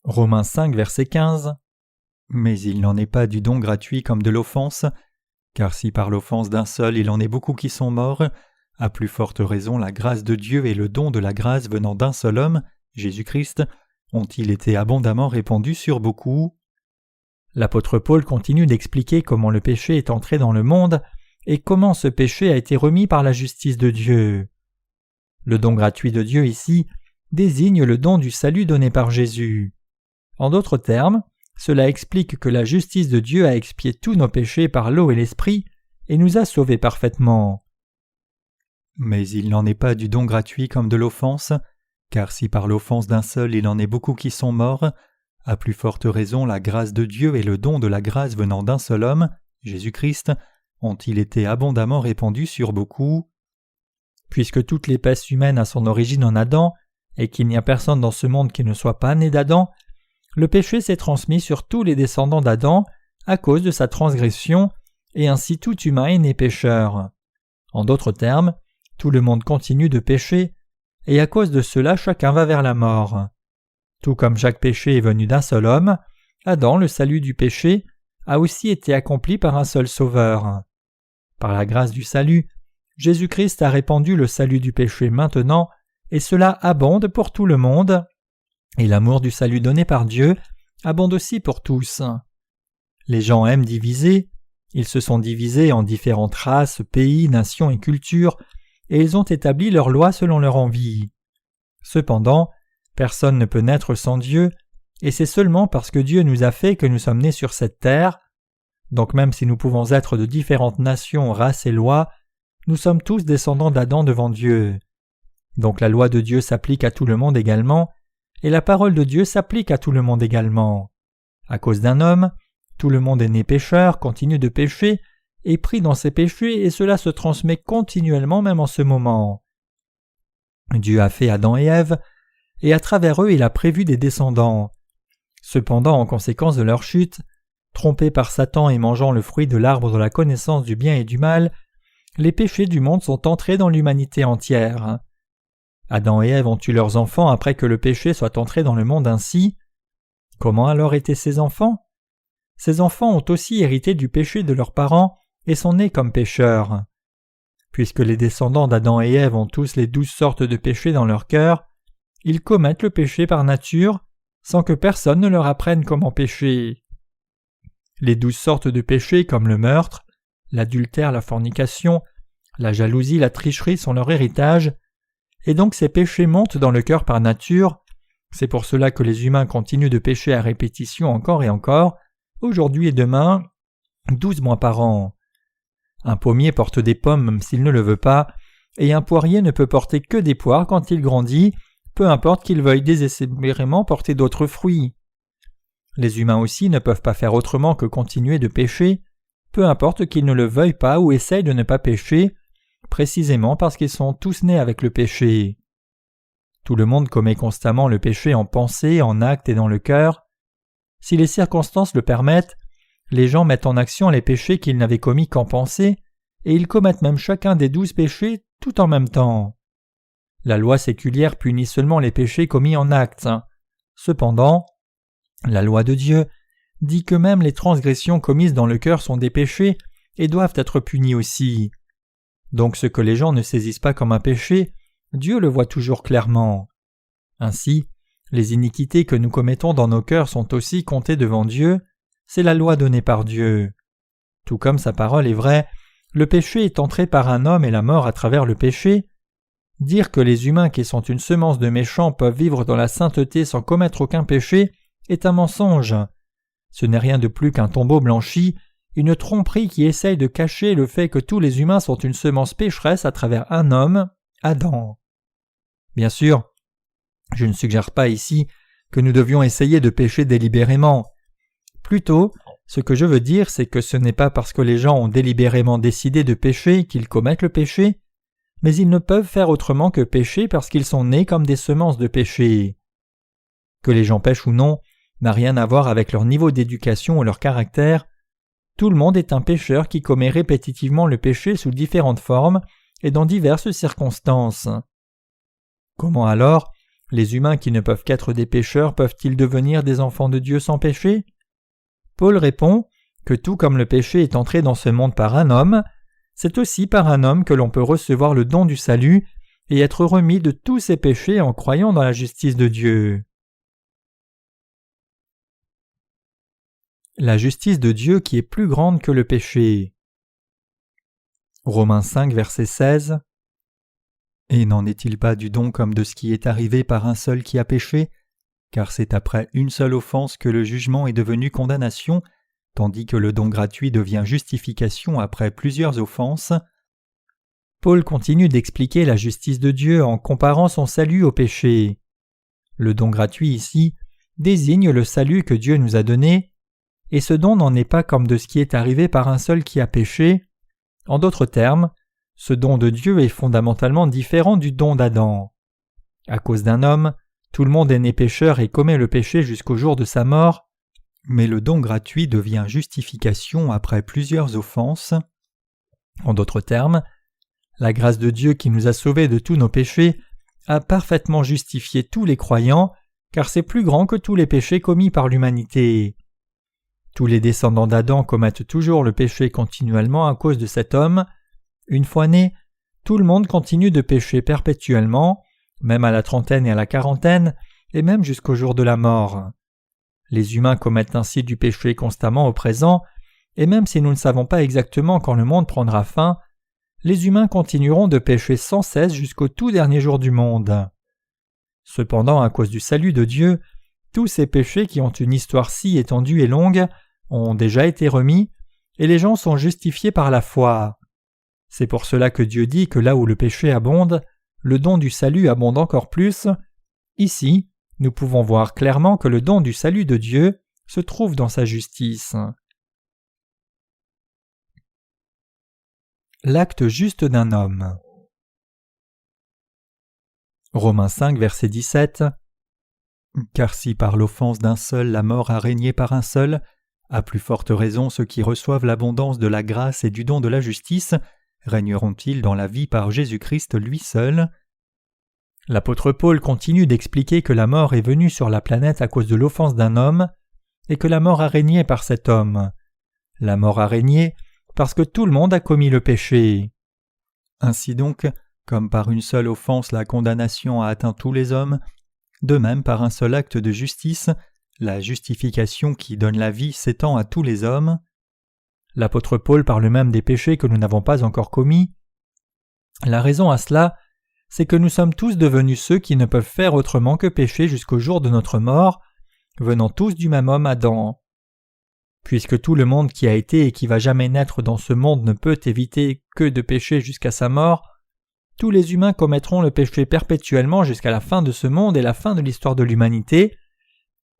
Romains 5, verset 15. Mais il n'en est pas du don gratuit comme de l'offense, car si par l'offense d'un seul il en est beaucoup qui sont morts, à plus forte raison la grâce de Dieu et le don de la grâce venant d'un seul homme, Jésus-Christ, ont-ils été abondamment répandus sur beaucoup. L'apôtre Paul continue d'expliquer comment le péché est entré dans le monde et comment ce péché a été remis par la justice de Dieu. Le don gratuit de Dieu ici désigne le don du salut donné par Jésus. En d'autres termes, cela explique que la justice de Dieu a expié tous nos péchés par l'eau et l'esprit et nous a sauvés parfaitement. Mais il n'en est pas du don gratuit comme de l'offense, car si par l'offense d'un seul il en est beaucoup qui sont morts, à plus forte raison la grâce de Dieu et le don de la grâce venant d'un seul homme, Jésus-Christ, ont-ils été abondamment répandus sur beaucoup. Puisque toute l'espèce humaine a son origine en Adam, et qu'il n'y a personne dans ce monde qui ne soit pas né d'Adam, le péché s'est transmis sur tous les descendants d'Adam à cause de sa transgression, et ainsi tout humain est né pécheur. En d'autres termes, tout le monde continue de pécher, et à cause de cela chacun va vers la mort. Tout comme chaque péché est venu d'un seul homme, Adam, le salut du péché, a aussi été accompli par un seul Sauveur. Par la grâce du salut, Jésus-Christ a répandu le salut du péché maintenant, et cela abonde pour tout le monde, et l'amour du salut donné par Dieu abonde aussi pour tous. Les gens aiment diviser, ils se sont divisés en différentes races, pays, nations et cultures, et ils ont établi leurs lois selon leur envie. Cependant, personne ne peut naître sans Dieu, et c'est seulement parce que Dieu nous a fait que nous sommes nés sur cette terre. Donc même si nous pouvons être de différentes nations, races et lois, nous sommes tous descendants d'Adam devant Dieu. Donc la loi de Dieu s'applique à tout le monde également, et la parole de Dieu s'applique à tout le monde également. À cause d'un homme, tout le monde est né pécheur, continue de pécher, est pris dans ses péchés et cela se transmet continuellement même en ce moment. Dieu a fait Adam et Ève, et à travers eux il a prévu des descendants. Cependant, en conséquence de leur chute, trompés par Satan et mangeant le fruit de l'arbre de la connaissance du bien et du mal, les péchés du monde sont entrés dans l'humanité entière. Adam et Ève ont eu leurs enfants après que le péché soit entré dans le monde ainsi. Comment alors étaient ces enfants ? Ces enfants ont aussi hérité du péché de leurs parents et sont nés comme pécheurs. Puisque les descendants d'Adam et Ève ont tous les 12 sortes de péchés dans leur cœur, ils commettent le péché par nature, sans que personne ne leur apprenne comment pécher. Les 12 sortes de péchés comme le meurtre, l'adultère, la fornication, la jalousie, la tricherie sont leur héritage, et donc ces péchés montent dans le cœur par nature. C'est pour cela que les humains continuent de pécher à répétition encore et encore, aujourd'hui et demain, 12 mois par an. Un pommier porte des pommes même s'il ne le veut pas, et un poirier ne peut porter que des poires quand il grandit, peu importe qu'il veuille désespérément porter d'autres fruits. Les humains aussi ne peuvent pas faire autrement que continuer de pécher, peu importe qu'ils ne le veuillent pas ou essayent de ne pas pécher, précisément parce qu'ils sont tous nés avec le péché. Tout le monde commet constamment le péché en pensée, en acte et dans le cœur. Si les circonstances le permettent, les gens mettent en action les péchés qu'ils n'avaient commis qu'en pensée, et ils commettent même chacun des 12 péchés tout en même temps. La loi séculière punit seulement les péchés commis en actes. Cependant, la loi de Dieu dit que même les transgressions commises dans le cœur sont des péchés et doivent être punies aussi. Donc ce que les gens ne saisissent pas comme un péché, Dieu le voit toujours clairement. Ainsi, les iniquités que nous commettons dans nos cœurs sont aussi comptées devant Dieu, c'est la loi donnée par Dieu. Tout comme sa parole est vraie, le péché est entré par un homme et la mort à travers le péché. Dire que les humains qui sont une semence de méchants peuvent vivre dans la sainteté sans commettre aucun péché est un mensonge. Ce n'est rien de plus qu'un tombeau blanchi, une tromperie qui essaye de cacher le fait que tous les humains sont une semence pécheresse à travers un homme, Adam. Bien sûr, je ne suggère pas ici que nous devions essayer de pécher délibérément. Plutôt, ce que je veux dire, c'est que ce n'est pas parce que les gens ont délibérément décidé de pécher qu'ils commettent le péché, mais ils ne peuvent faire autrement que pécher parce qu'ils sont nés comme des semences de péché. Que les gens pêchent ou non n'a rien à voir avec leur niveau d'éducation ou leur caractère. Tout le monde est un pécheur qui commet répétitivement le péché sous différentes formes et dans diverses circonstances. Comment alors les humains qui ne peuvent qu'être des pécheurs peuvent-ils devenir des enfants de Dieu sans péché ? Paul répond que tout comme le péché est entré dans ce monde par un homme, c'est aussi par un homme que l'on peut recevoir le don du salut et être remis de tous ses péchés en croyant dans la justice de Dieu. La justice de Dieu qui est plus grande que le péché. Romains 5, verset 16. Et n'en est-il pas du don comme de ce qui est arrivé par un seul qui a péché ? Car c'est après une seule offense que le jugement est devenu condamnation, tandis que le don gratuit devient justification après plusieurs offenses. Paul continue d'expliquer la justice de Dieu en comparant son salut au péché. Le don gratuit ici désigne le salut que Dieu nous a donné, et ce don n'en est pas comme de ce qui est arrivé par un seul qui a péché. En d'autres termes, ce don de Dieu est fondamentalement différent du don d'Adam. À cause d'un homme, tout le monde est né pécheur et commet le péché jusqu'au jour de sa mort, mais le don gratuit devient justification après plusieurs offenses. En d'autres termes, la grâce de Dieu qui nous a sauvés de tous nos péchés a parfaitement justifié tous les croyants, car c'est plus grand que tous les péchés commis par l'humanité. Tous les descendants d'Adam commettent toujours le péché continuellement à cause de cet homme. Une fois né, tout le monde continue de pécher perpétuellement, même à la trentaine et à la quarantaine, et même jusqu'au jour de la mort. Les humains commettent ainsi du péché constamment au présent, et même si nous ne savons pas exactement quand le monde prendra fin, les humains continueront de pécher sans cesse jusqu'au tout dernier jour du monde. Cependant, à cause du salut de Dieu, tous ces péchés qui ont une histoire si étendue et longue ont déjà été remis, et les gens sont justifiés par la foi. C'est pour cela que Dieu dit que là où le péché abonde, le don du salut abonde encore plus. Ici, nous pouvons voir clairement que le don du salut de Dieu, se trouve dans sa justice. L'acte juste d'un homme. Romains 5, verset 17. Car si par l'offense d'un seul la mort a régné par un seul, à plus forte raison ceux qui reçoivent l'abondance de la grâce et du don de la justice régneront-ils dans la vie par Jésus-Christ lui seul. L'apôtre Paul continue d'expliquer que la mort est venue sur la planète à cause de l'offense d'un homme et que la mort a régné par cet homme. La mort a régné parce que tout le monde a commis le péché. Ainsi donc, comme par une seule offense la condamnation a atteint tous les hommes, de même par un seul acte de justice, la justification qui donne la vie s'étend à tous les hommes. L'apôtre Paul parle même des péchés que nous n'avons pas encore commis. La raison à cela, c'est que nous sommes tous devenus ceux qui ne peuvent faire autrement que pécher jusqu'au jour de notre mort, venant tous du même homme Adam. Puisque tout le monde qui a été et qui va jamais naître dans ce monde ne peut éviter que de pécher jusqu'à sa mort, tous les humains commettront le péché perpétuellement jusqu'à la fin de ce monde et la fin de l'histoire de l'humanité.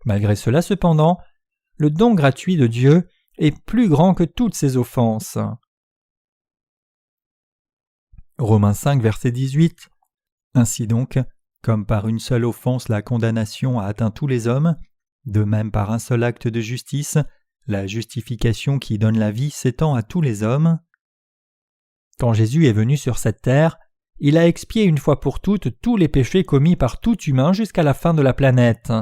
Malgré cela, cependant, le don gratuit de Dieu est plus grand que toutes ces offenses. Romains 5, verset 18. Ainsi donc, comme par une seule offense la condamnation a atteint tous les hommes, de même par un seul acte de justice, la justification qui donne la vie s'étend à tous les hommes. Quand Jésus est venu sur cette terre, il a expié une fois pour toutes tous les péchés commis par tout humain jusqu'à la fin de la planète.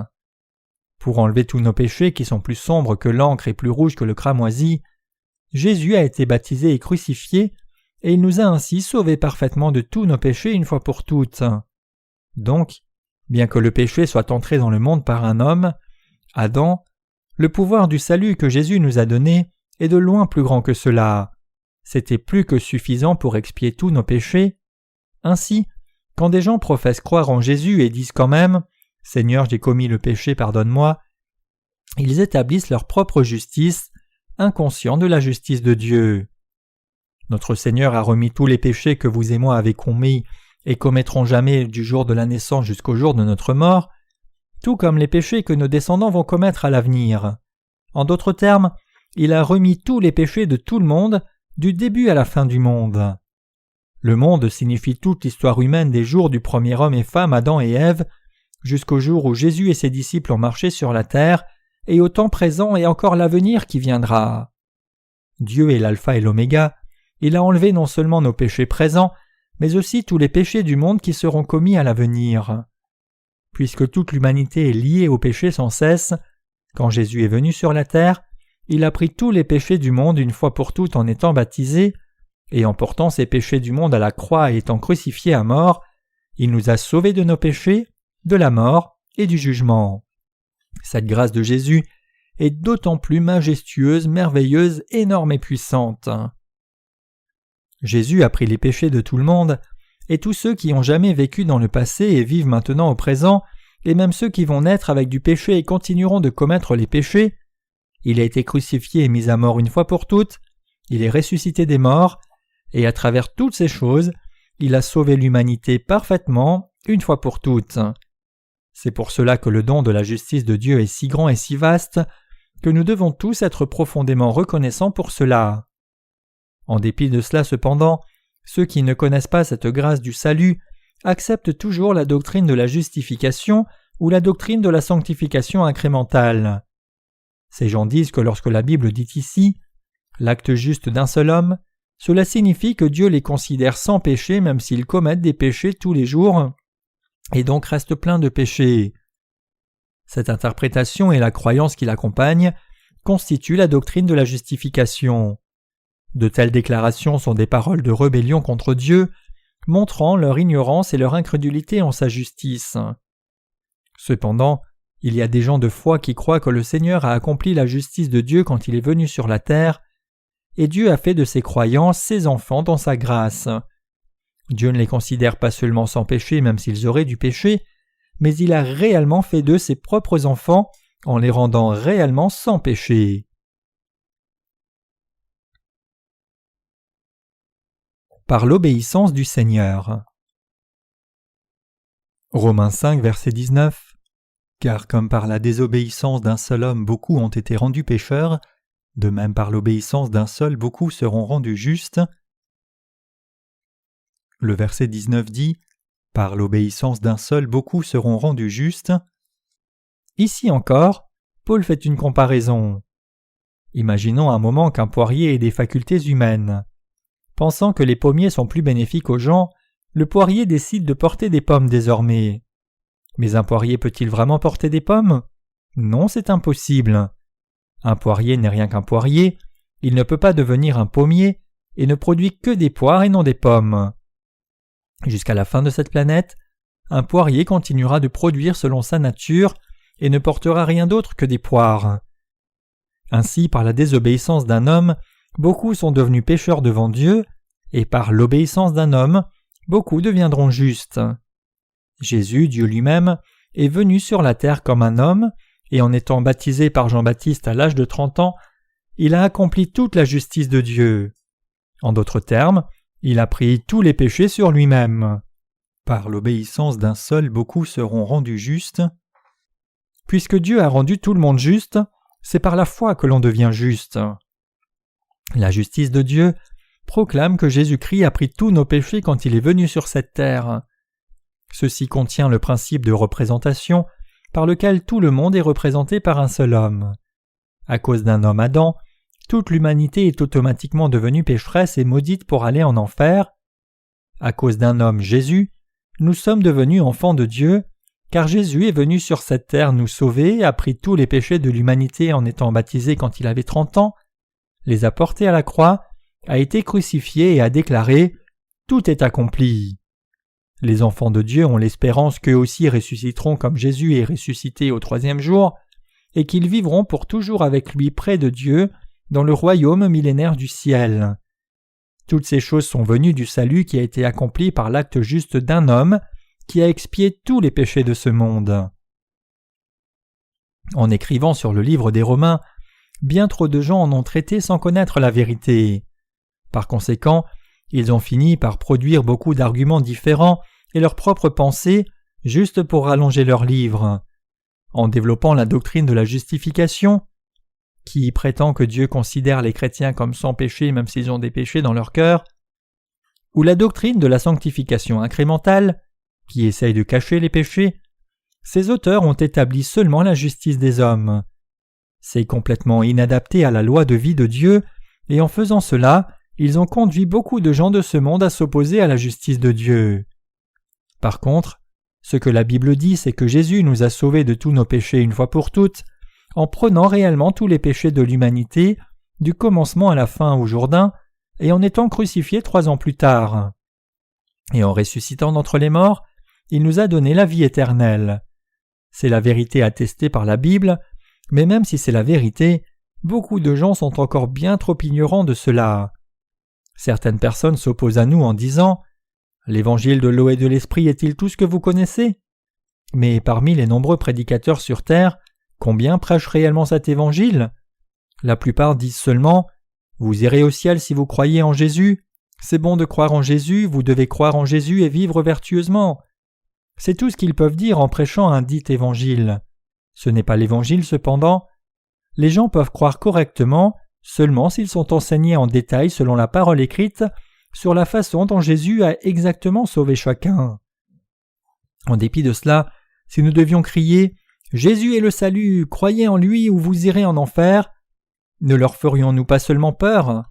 Pour enlever tous nos péchés qui sont plus sombres que l'encre et plus rouges que le cramoisi, Jésus a été baptisé et crucifié, et il nous a ainsi sauvés parfaitement de tous nos péchés une fois pour toutes. Donc, bien que le péché soit entré dans le monde par un homme, Adam, le pouvoir du salut que Jésus nous a donné est de loin plus grand que cela. C'était plus que suffisant pour expier tous nos péchés. Ainsi, quand des gens professent croire en Jésus et disent quand même « Seigneur, j'ai commis le péché, pardonne-moi », ils établissent leur propre justice, inconscients de la justice de Dieu. Notre Seigneur a remis tous les péchés que vous et moi avez commis et commettront jamais du jour de la naissance jusqu'au jour de notre mort, tout comme les péchés que nos descendants vont commettre à l'avenir. En d'autres termes, il a remis tous les péchés de tout le monde, du début à la fin du monde. Le monde signifie toute l'histoire humaine des jours du premier homme et femme Adam et Ève, jusqu'au jour où Jésus et ses disciples ont marché sur la terre, et au temps présent et encore l'avenir qui viendra. Dieu est l'alpha et l'oméga, il a enlevé non seulement nos péchés présents, mais aussi tous les péchés du monde qui seront commis à l'avenir. Puisque toute l'humanité est liée au péché sans cesse, quand Jésus est venu sur la terre, il a pris tous les péchés du monde une fois pour toutes en étant baptisé, et en portant ces péchés du monde à la croix et étant crucifié à mort, il nous a sauvés de nos péchés, de la mort et du jugement. Cette grâce de Jésus est d'autant plus majestueuse, merveilleuse, énorme et puissante. Jésus a pris les péchés de tout le monde, et tous ceux qui ont jamais vécu dans le passé et vivent maintenant au présent, et même ceux qui vont naître avec du péché et continueront de commettre les péchés. Il a été crucifié et mis à mort une fois pour toutes, il est ressuscité des morts, et à travers toutes ces choses, il a sauvé l'humanité parfaitement, une fois pour toutes. C'est pour cela que le don de la justice de Dieu est si grand et si vaste, que nous devons tous être profondément reconnaissants pour cela. En dépit de cela cependant, ceux qui ne connaissent pas cette grâce du salut acceptent toujours la doctrine de la justification ou la doctrine de la sanctification incrémentale. Ces gens disent que lorsque la Bible dit ici « l'acte juste d'un seul homme », cela signifie que Dieu les considère sans péché même s'ils commettent des péchés tous les jours et donc restent pleins de péchés. Cette interprétation et la croyance qui l'accompagne constituent la doctrine de la justification. De telles déclarations sont des paroles de rébellion contre Dieu, montrant leur ignorance et leur incrédulité en sa justice. Cependant, il y a des gens de foi qui croient que le Seigneur a accompli la justice de Dieu quand il est venu sur la terre, et Dieu a fait de ses croyants ses enfants dans sa grâce. Dieu ne les considère pas seulement sans péché même s'ils auraient du péché, mais il a réellement fait d'eux ses propres enfants en les rendant réellement sans péché. Par l'obéissance du Seigneur. Romains 5, verset 19. Car comme par la désobéissance d'un seul homme beaucoup ont été rendus pécheurs, de même par l'obéissance d'un seul beaucoup seront rendus justes. Le verset 19 dit « Par l'obéissance d'un seul beaucoup seront rendus justes ». Ici encore, Paul fait une comparaison. Imaginons un moment qu'un poirier ait des facultés humaines. Pensant que les pommiers sont plus bénéfiques aux gens, le poirier décide de porter des pommes désormais. Mais un poirier peut-il vraiment porter des pommes ? Non, c'est impossible. Un poirier n'est rien qu'un poirier, il ne peut pas devenir un pommier et ne produit que des poires et non des pommes. Jusqu'à la fin de cette planète, un poirier continuera de produire selon sa nature et ne portera rien d'autre que des poires. Ainsi, par la désobéissance d'un homme, beaucoup sont devenus pécheurs devant Dieu, et par l'obéissance d'un homme, beaucoup deviendront justes. Jésus, Dieu lui-même, est venu sur la terre comme un homme, et en étant baptisé par Jean-Baptiste à l'âge de 30 ans, il a accompli toute la justice de Dieu. En d'autres termes, il a pris tous les péchés sur lui-même. Par l'obéissance d'un seul, beaucoup seront rendus justes. Puisque Dieu a rendu tout le monde juste, c'est par la foi que l'on devient juste. La justice de Dieu proclame que Jésus-Christ a pris tous nos péchés quand il est venu sur cette terre. Ceci contient le principe de représentation par lequel tout le monde est représenté par un seul homme. À cause d'un homme Adam, toute l'humanité est automatiquement devenue pécheresse et maudite pour aller en enfer. À cause d'un homme Jésus, nous sommes devenus enfants de Dieu, car Jésus est venu sur cette terre nous sauver, a pris tous les péchés de l'humanité en étant baptisé quand il avait 30 ans, les a portés à la croix, a été crucifié et a déclaré « Tout est accompli ». Les enfants de Dieu ont l'espérance qu'eux aussi ressusciteront comme Jésus est ressuscité au 3e jour, et qu'ils vivront pour toujours avec lui près de Dieu dans le royaume millénaire du ciel. Toutes ces choses sont venues du salut qui a été accompli par l'acte juste d'un homme qui a expié tous les péchés de ce monde. En écrivant sur le livre des Romains, bien trop de gens en ont traité sans connaître la vérité. Par conséquent, ils ont fini par produire beaucoup d'arguments différents et leurs propres pensées, juste pour rallonger leur livre. En développant la doctrine de la justification, qui prétend que Dieu considère les chrétiens comme sans péché même s'ils ont des péchés dans leur cœur, ou la doctrine de la sanctification incrémentale, qui essaye de cacher les péchés, ces auteurs ont établi seulement la justice des hommes. C'est complètement inadapté à la loi de vie de Dieu, et en faisant cela, ils ont conduit beaucoup de gens de ce monde à s'opposer à la justice de Dieu. Par contre, ce que la Bible dit, c'est que Jésus nous a sauvés de tous nos péchés une fois pour toutes, en prenant réellement tous les péchés de l'humanité, du commencement à la fin au Jourdain, et en étant crucifié 3 ans plus tard. Et en ressuscitant d'entre les morts, il nous a donné la vie éternelle. C'est la vérité attestée par la Bible, mais même si c'est la vérité, beaucoup de gens sont encore bien trop ignorants de cela. Certaines personnes s'opposent à nous en disant « L'évangile de l'eau et de l'esprit est-il tout ce que vous connaissez ?» Mais parmi les nombreux prédicateurs sur terre, combien prêchent réellement cet évangile ? La plupart disent seulement « Vous irez au ciel si vous croyez en Jésus, c'est bon de croire en Jésus, vous devez croire en Jésus et vivre vertueusement. » C'est tout ce qu'ils peuvent dire en prêchant un dit évangile. Ce n'est pas l'évangile cependant. Les gens peuvent croire correctement seulement s'ils sont enseignés en détail selon la parole écrite sur la façon dont Jésus a exactement sauvé chacun. En dépit de cela, si nous devions crier « Jésus est le salut, croyez en lui ou vous irez en enfer », ne leur ferions-nous pas seulement peur ?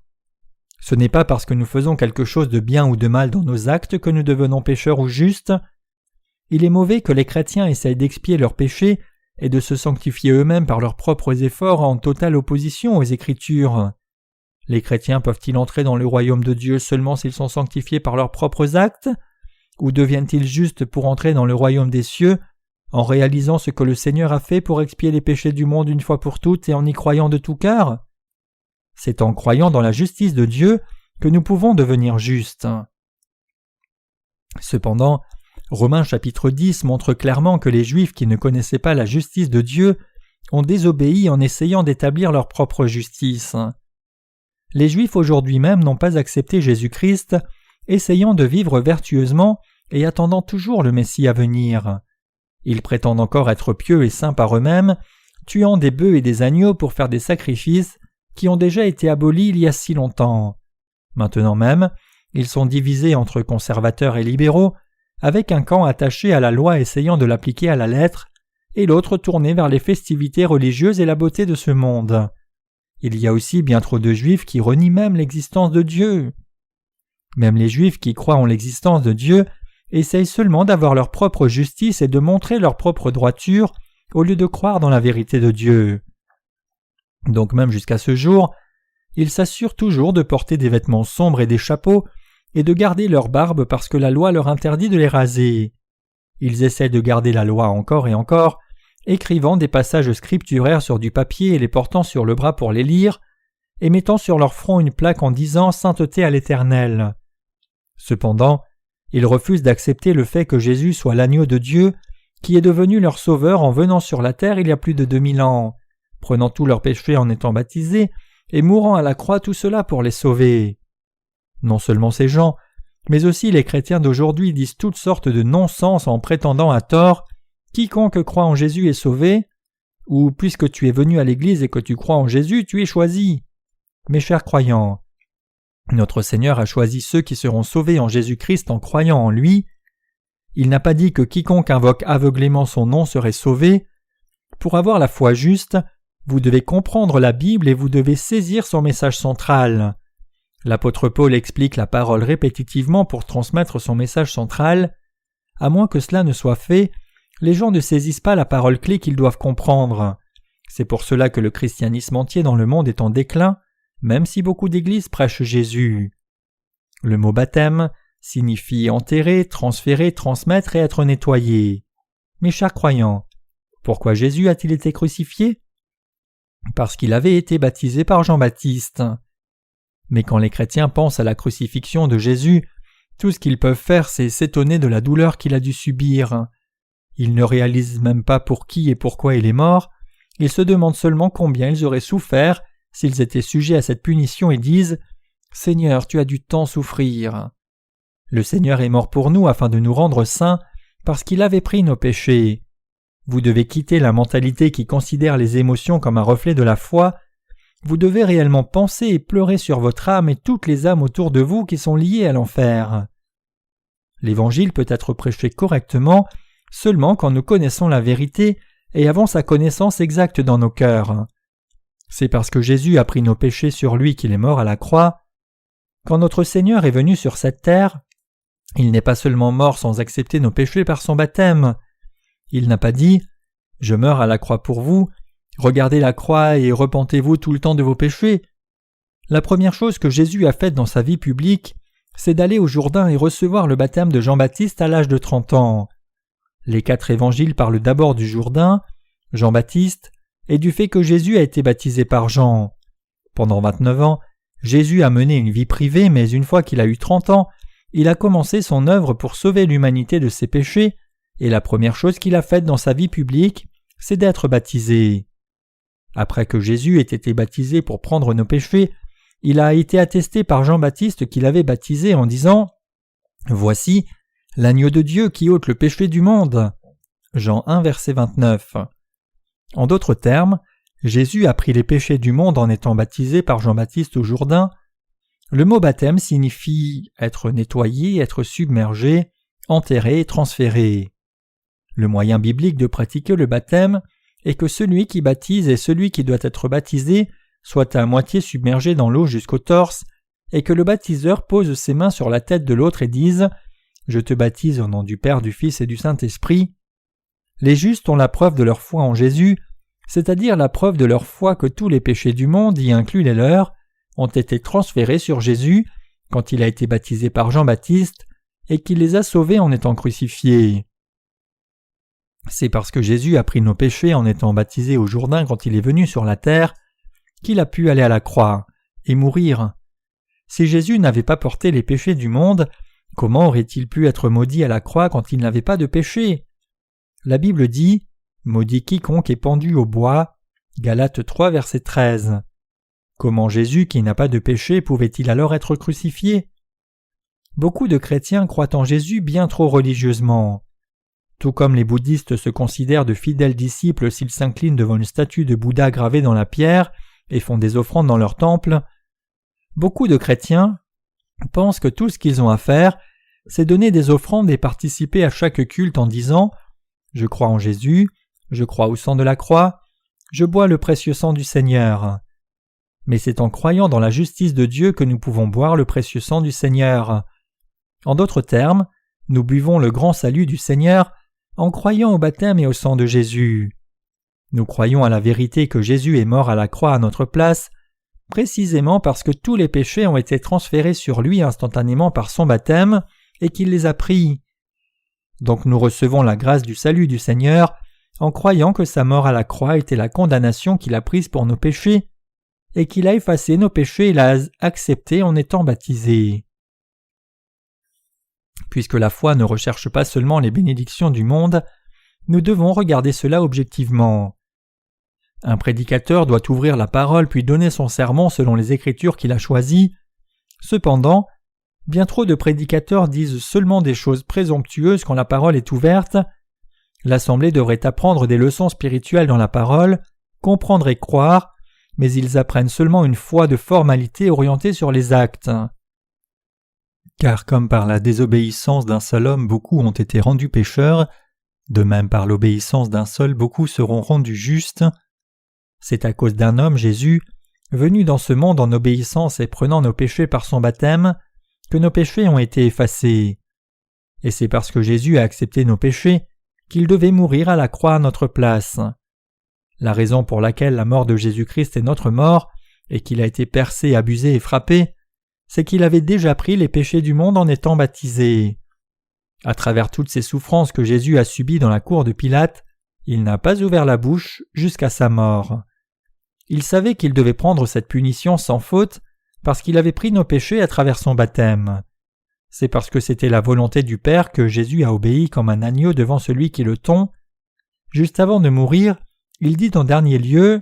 Ce n'est pas parce que nous faisons quelque chose de bien ou de mal dans nos actes que nous devenons pécheurs ou justes. Il est mauvais que les chrétiens essayent d'expier leurs péchés et de se sanctifier eux-mêmes par leurs propres efforts en totale opposition aux Écritures. Les chrétiens peuvent-ils entrer dans le royaume de Dieu seulement s'ils sont sanctifiés par leurs propres actes ? Ou deviennent-ils justes pour entrer dans le royaume des cieux en réalisant ce que le Seigneur a fait pour expier les péchés du monde une fois pour toutes et en y croyant de tout cœur ? C'est en croyant dans la justice de Dieu que nous pouvons devenir justes. Cependant, Romains chapitre 10 montre clairement que les Juifs qui ne connaissaient pas la justice de Dieu ont désobéi en essayant d'établir leur propre justice. Les Juifs aujourd'hui même n'ont pas accepté Jésus-Christ, essayant de vivre vertueusement et attendant toujours le Messie à venir. Ils prétendent encore être pieux et saints par eux-mêmes, tuant des bœufs et des agneaux pour faire des sacrifices qui ont déjà été abolis il y a si longtemps. Maintenant même, ils sont divisés entre conservateurs et libéraux, avec un camp attaché à la loi essayant de l'appliquer à la lettre, et l'autre tourné vers les festivités religieuses et la beauté de ce monde. Il y a aussi bien trop de Juifs qui renient même l'existence de Dieu. Même les Juifs qui croient en l'existence de Dieu essayent seulement d'avoir leur propre justice et de montrer leur propre droiture au lieu de croire dans la vérité de Dieu. Donc même jusqu'à ce jour, ils s'assurent toujours de porter des vêtements sombres et des chapeaux et de garder leur barbe parce que la loi leur interdit de les raser. Ils essaient de garder la loi encore et encore, écrivant des passages scripturaires sur du papier et les portant sur le bras pour les lire, et mettant sur leur front une plaque en disant « Sainteté à l'Éternel ». Cependant, ils refusent d'accepter le fait que Jésus soit l'agneau de Dieu, qui est devenu leur sauveur en venant sur la terre il y a plus de 2000 ans, prenant tous leurs péchés en étant baptisé et mourant à la croix, tout cela pour les sauver. Non seulement ces gens, mais aussi les chrétiens d'aujourd'hui disent toutes sortes de non-sens en prétendant à tort « Quiconque croit en Jésus est sauvé » ou « Puisque tu es venu à l'Église et que tu crois en Jésus, tu es choisi ». Mes chers croyants, notre Seigneur a choisi ceux qui seront sauvés en Jésus-Christ en croyant en lui. Il n'a pas dit que quiconque invoque aveuglément son nom serait sauvé. Pour avoir la foi juste, vous devez comprendre la Bible et vous devez saisir son message central. L'apôtre Paul explique la parole répétitivement pour transmettre son message central. À moins que cela ne soit fait, les gens ne saisissent pas la parole clé qu'ils doivent comprendre. C'est pour cela que le christianisme entier dans le monde est en déclin, même si beaucoup d'églises prêchent Jésus. Le mot baptême signifie enterrer, transférer, transmettre et être nettoyé. Mes chers croyants, pourquoi Jésus a-t-il été crucifié ? Parce qu'il avait été baptisé par Jean-Baptiste. Mais quand les chrétiens pensent à la crucifixion de Jésus, tout ce qu'ils peuvent faire, c'est s'étonner de la douleur qu'il a dû subir. Ils ne réalisent même pas pour qui et pourquoi il est mort, ils se demandent seulement combien ils auraient souffert s'ils étaient sujets à cette punition et disent « Seigneur, tu as dû tant souffrir ». Le Seigneur est mort pour nous afin de nous rendre saints parce qu'il avait pris nos péchés. Vous devez quitter la mentalité qui considère les émotions comme un reflet de la foi. Vous devez réellement penser et pleurer sur votre âme et toutes les âmes autour de vous qui sont liées à l'enfer. L'Évangile peut être prêché correctement seulement quand nous connaissons la vérité et avons sa connaissance exacte dans nos cœurs. C'est parce que Jésus a pris nos péchés sur lui qu'il est mort à la croix. Quand notre Seigneur est venu sur cette terre, il n'est pas seulement mort sans accepter nos péchés par son baptême. Il n'a pas dit « Je meurs à la croix pour vous, regardez la croix et repentez-vous tout le temps de vos péchés ». La première chose que Jésus a faite dans sa vie publique, c'est d'aller au Jourdain et recevoir le baptême de Jean-Baptiste à l'âge de 30 ans. Les 4 évangiles parlent d'abord du Jourdain, Jean-Baptiste, et du fait que Jésus a été baptisé par Jean. Pendant 29 ans, Jésus a mené une vie privée, mais une fois qu'il a eu 30 ans, il a commencé son œuvre pour sauver l'humanité de ses péchés, et la première chose qu'il a faite dans sa vie publique, c'est d'être baptisé. Après que Jésus ait été baptisé pour prendre nos péchés, il a été attesté par Jean-Baptiste qu'il avait baptisé en disant « Voici l'agneau de Dieu qui ôte le péché du monde ». Jean 1, verset 29. En d'autres termes, Jésus a pris les péchés du monde en étant baptisé par Jean-Baptiste au Jourdain. Le mot baptême signifie être nettoyé, être submergé, enterré, transféré. Le moyen biblique de pratiquer le baptême est que celui qui baptise et celui qui doit être baptisé soient à moitié submergés dans l'eau jusqu'au torse, et que le baptiseur pose ses mains sur la tête de l'autre et dise « Je te baptise au nom du Père, du Fils et du Saint-Esprit ». Les justes ont la preuve de leur foi en Jésus, c'est-à-dire la preuve de leur foi que tous les péchés du monde, y inclus les leurs, ont été transférés sur Jésus quand il a été baptisé par Jean-Baptiste et qu'il les a sauvés en étant crucifié. C'est parce que Jésus a pris nos péchés en étant baptisé au Jourdain quand il est venu sur la terre qu'il a pu aller à la croix et mourir. Si Jésus n'avait pas porté les péchés du monde, comment aurait-il pu être maudit à la croix quand il n'avait pas de péché ? La Bible dit « Maudit quiconque est pendu au bois » Galates 3, verset 13. Comment Jésus, qui n'a pas de péché, pouvait-il alors être crucifié ? Beaucoup de chrétiens croient en Jésus bien trop religieusement. Tout comme les bouddhistes se considèrent de fidèles disciples s'ils s'inclinent devant une statue de Bouddha gravée dans la pierre et font des offrandes dans leur temple, beaucoup de chrétiens pensent que tout ce qu'ils ont à faire, c'est donner des offrandes et participer à chaque culte en disant « Je crois en Jésus, je crois au sang de la croix, je bois le précieux sang du Seigneur. » Mais c'est en croyant dans la justice de Dieu que nous pouvons boire le précieux sang du Seigneur. En d'autres termes, nous buvons le grand salut du Seigneur en croyant au baptême et au sang de Jésus. Nous croyons à la vérité que Jésus est mort à la croix à notre place, précisément parce que tous les péchés ont été transférés sur lui instantanément par son baptême et qu'il les a pris. Donc nous recevons la grâce du salut du Seigneur en croyant que sa mort à la croix était la condamnation qu'il a prise pour nos péchés et qu'il a effacé nos péchés et l'a accepté en étant baptisé. Puisque la foi ne recherche pas seulement les bénédictions du monde, nous devons regarder cela objectivement. Un prédicateur doit ouvrir la parole puis donner son sermon selon les Écritures qu'il a choisies. Cependant, bien trop de prédicateurs disent seulement des choses présomptueuses quand la parole est ouverte. L'Assemblée devrait apprendre des leçons spirituelles dans la parole, comprendre et croire, mais ils apprennent seulement une foi de formalité orientée sur les actes. Car comme par la désobéissance d'un seul homme beaucoup ont été rendus pécheurs, de même par l'obéissance d'un seul beaucoup seront rendus justes. C'est à cause d'un homme, Jésus, venu dans ce monde en obéissance et prenant nos péchés par son baptême, que nos péchés ont été effacés. Et c'est parce que Jésus a accepté nos péchés qu'il devait mourir à la croix à notre place. La raison pour laquelle la mort de Jésus-Christ est notre mort, et qu'il a été percé, abusé et frappé, c'est qu'il avait déjà pris les péchés du monde en étant baptisé. À travers toutes ces souffrances que Jésus a subies dans la cour de Pilate, il n'a pas ouvert la bouche jusqu'à sa mort. Il savait qu'il devait prendre cette punition sans faute parce qu'il avait pris nos péchés à travers son baptême. C'est parce que c'était la volonté du Père que Jésus a obéi comme un agneau devant celui qui le tond. Juste avant de mourir, il dit en dernier lieu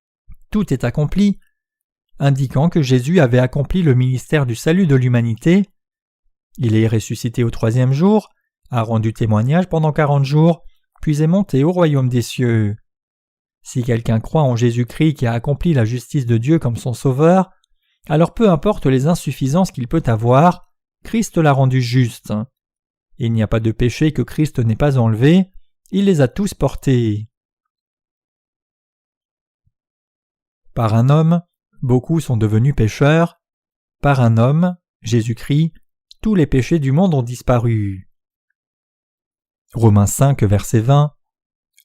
« Tout est accompli », indiquant que Jésus avait accompli le ministère du salut de l'humanité. Il est ressuscité au 3e jour, a rendu témoignage pendant 40 jours, puis est monté au royaume des cieux. Si quelqu'un croit en Jésus-Christ qui a accompli la justice de Dieu comme son sauveur, alors peu importe les insuffisances qu'il peut avoir, Christ l'a rendu juste. Il n'y a pas de péché que Christ n'ait pas enlevé, il les a tous portés. Par un homme, beaucoup sont devenus pécheurs. Par un homme, Jésus-Christ, tous les péchés du monde ont disparu. Romains 5, verset 20.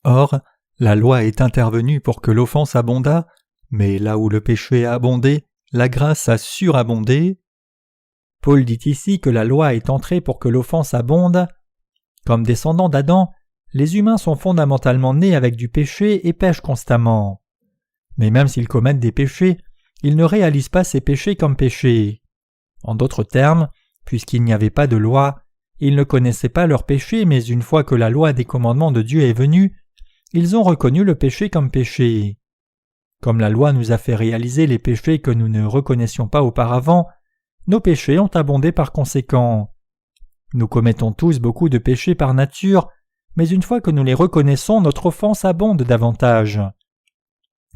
Or, la loi est intervenue pour que l'offense abondât, mais là où le péché a abondé, la grâce a surabondé. Paul dit ici que la loi est entrée pour que l'offense abonde. Comme descendants d'Adam, les humains sont fondamentalement nés avec du péché et pêchent constamment. Mais même s'ils commettent des péchés, ils ne réalisent pas ces péchés comme péchés. En d'autres termes, puisqu'il n'y avait pas de loi, ils ne connaissaient pas leurs péchés, mais une fois que la loi des commandements de Dieu est venue, ils ont reconnu le péché comme péché. Comme la loi nous a fait réaliser les péchés que nous ne reconnaissions pas auparavant, nos péchés ont abondé par conséquent. Nous commettons tous beaucoup de péchés par nature, mais une fois que nous les reconnaissons, notre offense abonde davantage.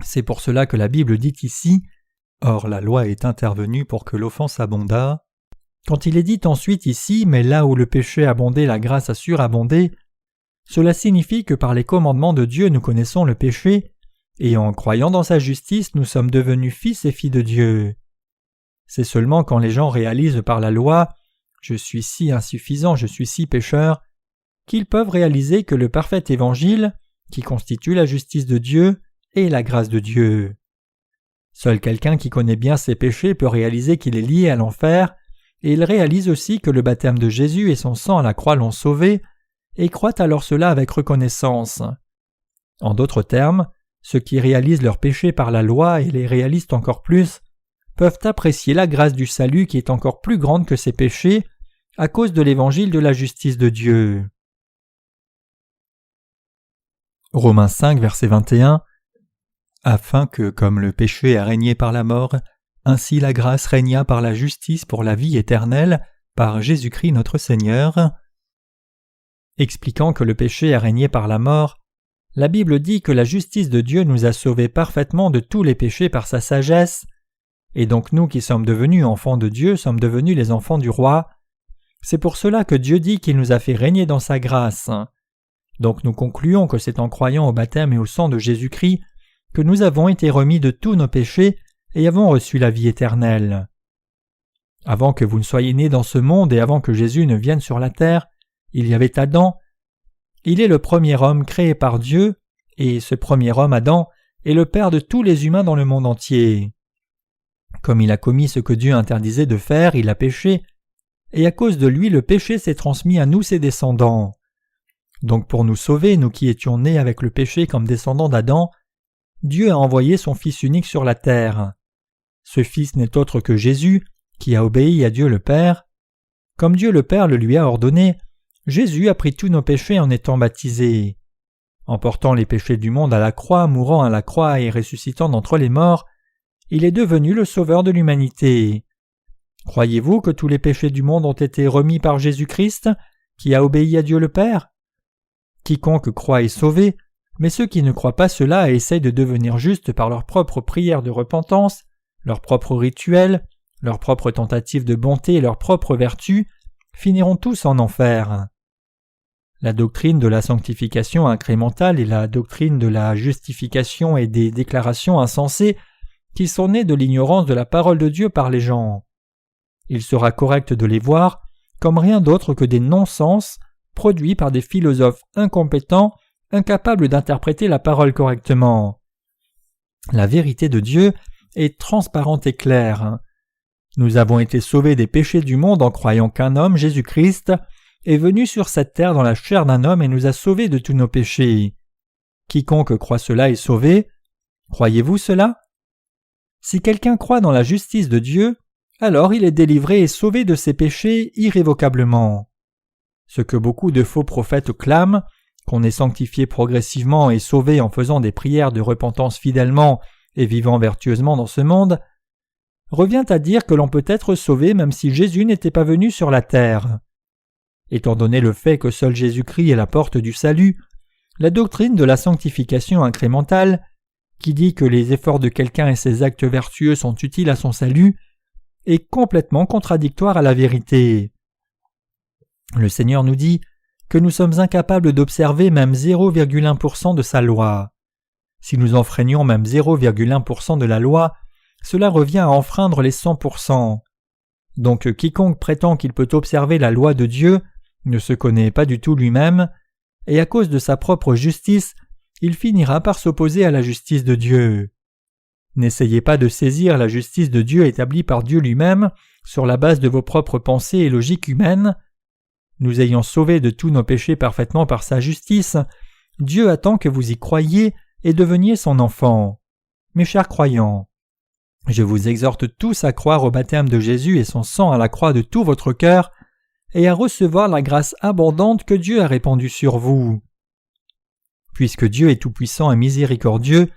C'est pour cela que la Bible dit ici « Or la loi est intervenue pour que l'offense abondât ». Quand il est dit ensuite ici « Mais là où le péché abondait, la grâce a surabondé », cela signifie que par les commandements de Dieu nous connaissons le péché, et en croyant dans sa justice nous sommes devenus fils et filles de Dieu. C'est seulement quand les gens réalisent par la loi « Je suis si insuffisant, je suis si pécheur » qu'ils peuvent réaliser que le parfait évangile, qui constitue la justice de Dieu, est la grâce de Dieu. Seul quelqu'un qui connaît bien ses péchés peut réaliser qu'il est lié à l'enfer, et il réalise aussi que le baptême de Jésus et son sang à la croix l'ont sauvé, et croit alors cela avec reconnaissance. En d'autres termes, ceux qui réalisent leurs péchés par la loi et les réalisent encore plus, peuvent apprécier la grâce du salut qui est encore plus grande que ces péchés, à cause de l'évangile de la justice de Dieu. Romains 5, verset 21. Afin que, comme le péché a régné par la mort, ainsi la grâce régna par la justice pour la vie éternelle, par Jésus-Christ notre Seigneur. Expliquant que le péché a régné par la mort, la Bible dit que la justice de Dieu nous a sauvés parfaitement de tous les péchés par sa sagesse, et donc nous qui sommes devenus enfants de Dieu sommes devenus les enfants du roi. C'est pour cela que Dieu dit qu'il nous a fait régner dans sa grâce. Donc nous concluons que c'est en croyant au baptême et au sang de Jésus-Christ que nous avons été remis de tous nos péchés et avons reçu la vie éternelle. Avant que vous ne soyez nés dans ce monde et avant que Jésus ne vienne sur la terre, il y avait Adam. Il est le premier homme créé par Dieu, et ce premier homme, Adam, est le père de tous les humains dans le monde entier. Comme il a commis ce que Dieu interdisait de faire, il a péché, et à cause de lui le péché s'est transmis à nous ses descendants. Donc pour nous sauver, nous qui étions nés avec le péché comme descendants d'Adam, Dieu a envoyé son Fils unique sur la terre. Ce Fils n'est autre que Jésus, qui a obéi à Dieu le Père. Comme Dieu le Père le lui a ordonné, Jésus a pris tous nos péchés en étant baptisé. En portant les péchés du monde à la croix, mourant à la croix et ressuscitant d'entre les morts, il est devenu le sauveur de l'humanité. Croyez-vous que tous les péchés du monde ont été remis par Jésus-Christ, qui a obéi à Dieu le Père? Quiconque croit est sauvé, mais ceux qui ne croient pas cela et essayent de devenir justes par leurs propres prières de repentance, leurs propres rituels, leurs propres tentatives de bonté et leurs propres vertus, finiront tous en enfer. La doctrine de la sanctification incrémentale et la doctrine de la justification et des déclarations insensées qui sont nées de l'ignorance de la parole de Dieu par les gens. Il sera correct de les voir comme rien d'autre que des non-sens produits par des philosophes incompétents, incapables d'interpréter la parole correctement. La vérité de Dieu est transparente et claire. Nous avons été sauvés des péchés du monde en croyant qu'un homme, Jésus-Christ, est venu sur cette terre dans la chair d'un homme et nous a sauvés de tous nos péchés. Quiconque croit cela est sauvé. Croyez-vous cela? Si quelqu'un croit dans la justice de Dieu, alors il est délivré et sauvé de ses péchés irrévocablement. Ce que beaucoup de faux prophètes clament, qu'on est sanctifié progressivement et sauvé en faisant des prières de repentance fidèlement et vivant vertueusement dans ce monde, revient à dire que l'on peut être sauvé même si Jésus n'était pas venu sur la terre. Étant donné le fait que seul Jésus-Christ est la porte du salut, la doctrine de la sanctification incrémentale, qui dit que les efforts de quelqu'un et ses actes vertueux sont utiles à son salut, est complètement contradictoire à la vérité. Le Seigneur nous dit que nous sommes incapables d'observer même 0,1% de sa loi. Si nous enfreignons même 0,1% de la loi, cela revient à enfreindre les 100%. Donc quiconque prétend qu'il peut observer la loi de Dieu ne se connaît pas du tout lui-même, et à cause de sa propre justice, il finira par s'opposer à la justice de Dieu. N'essayez pas de saisir la justice de Dieu établie par Dieu lui-même sur la base de vos propres pensées et logiques humaines. Nous ayant sauvés de tous nos péchés parfaitement par sa justice, Dieu attend que vous y croyiez et deveniez son enfant. Mes chers croyants, je vous exhorte tous à croire au baptême de Jésus et son sang à la croix de tout votre cœur et à recevoir la grâce abondante que Dieu a répandue sur vous. Puisque Dieu est tout-puissant et miséricordieux,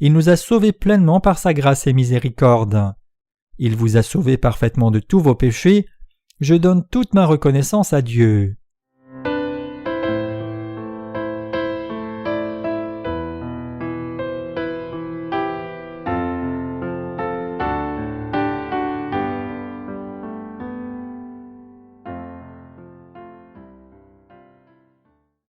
il nous a sauvés pleinement par sa grâce et miséricorde. Il vous a sauvés parfaitement de tous vos péchés. Je donne toute ma reconnaissance à Dieu.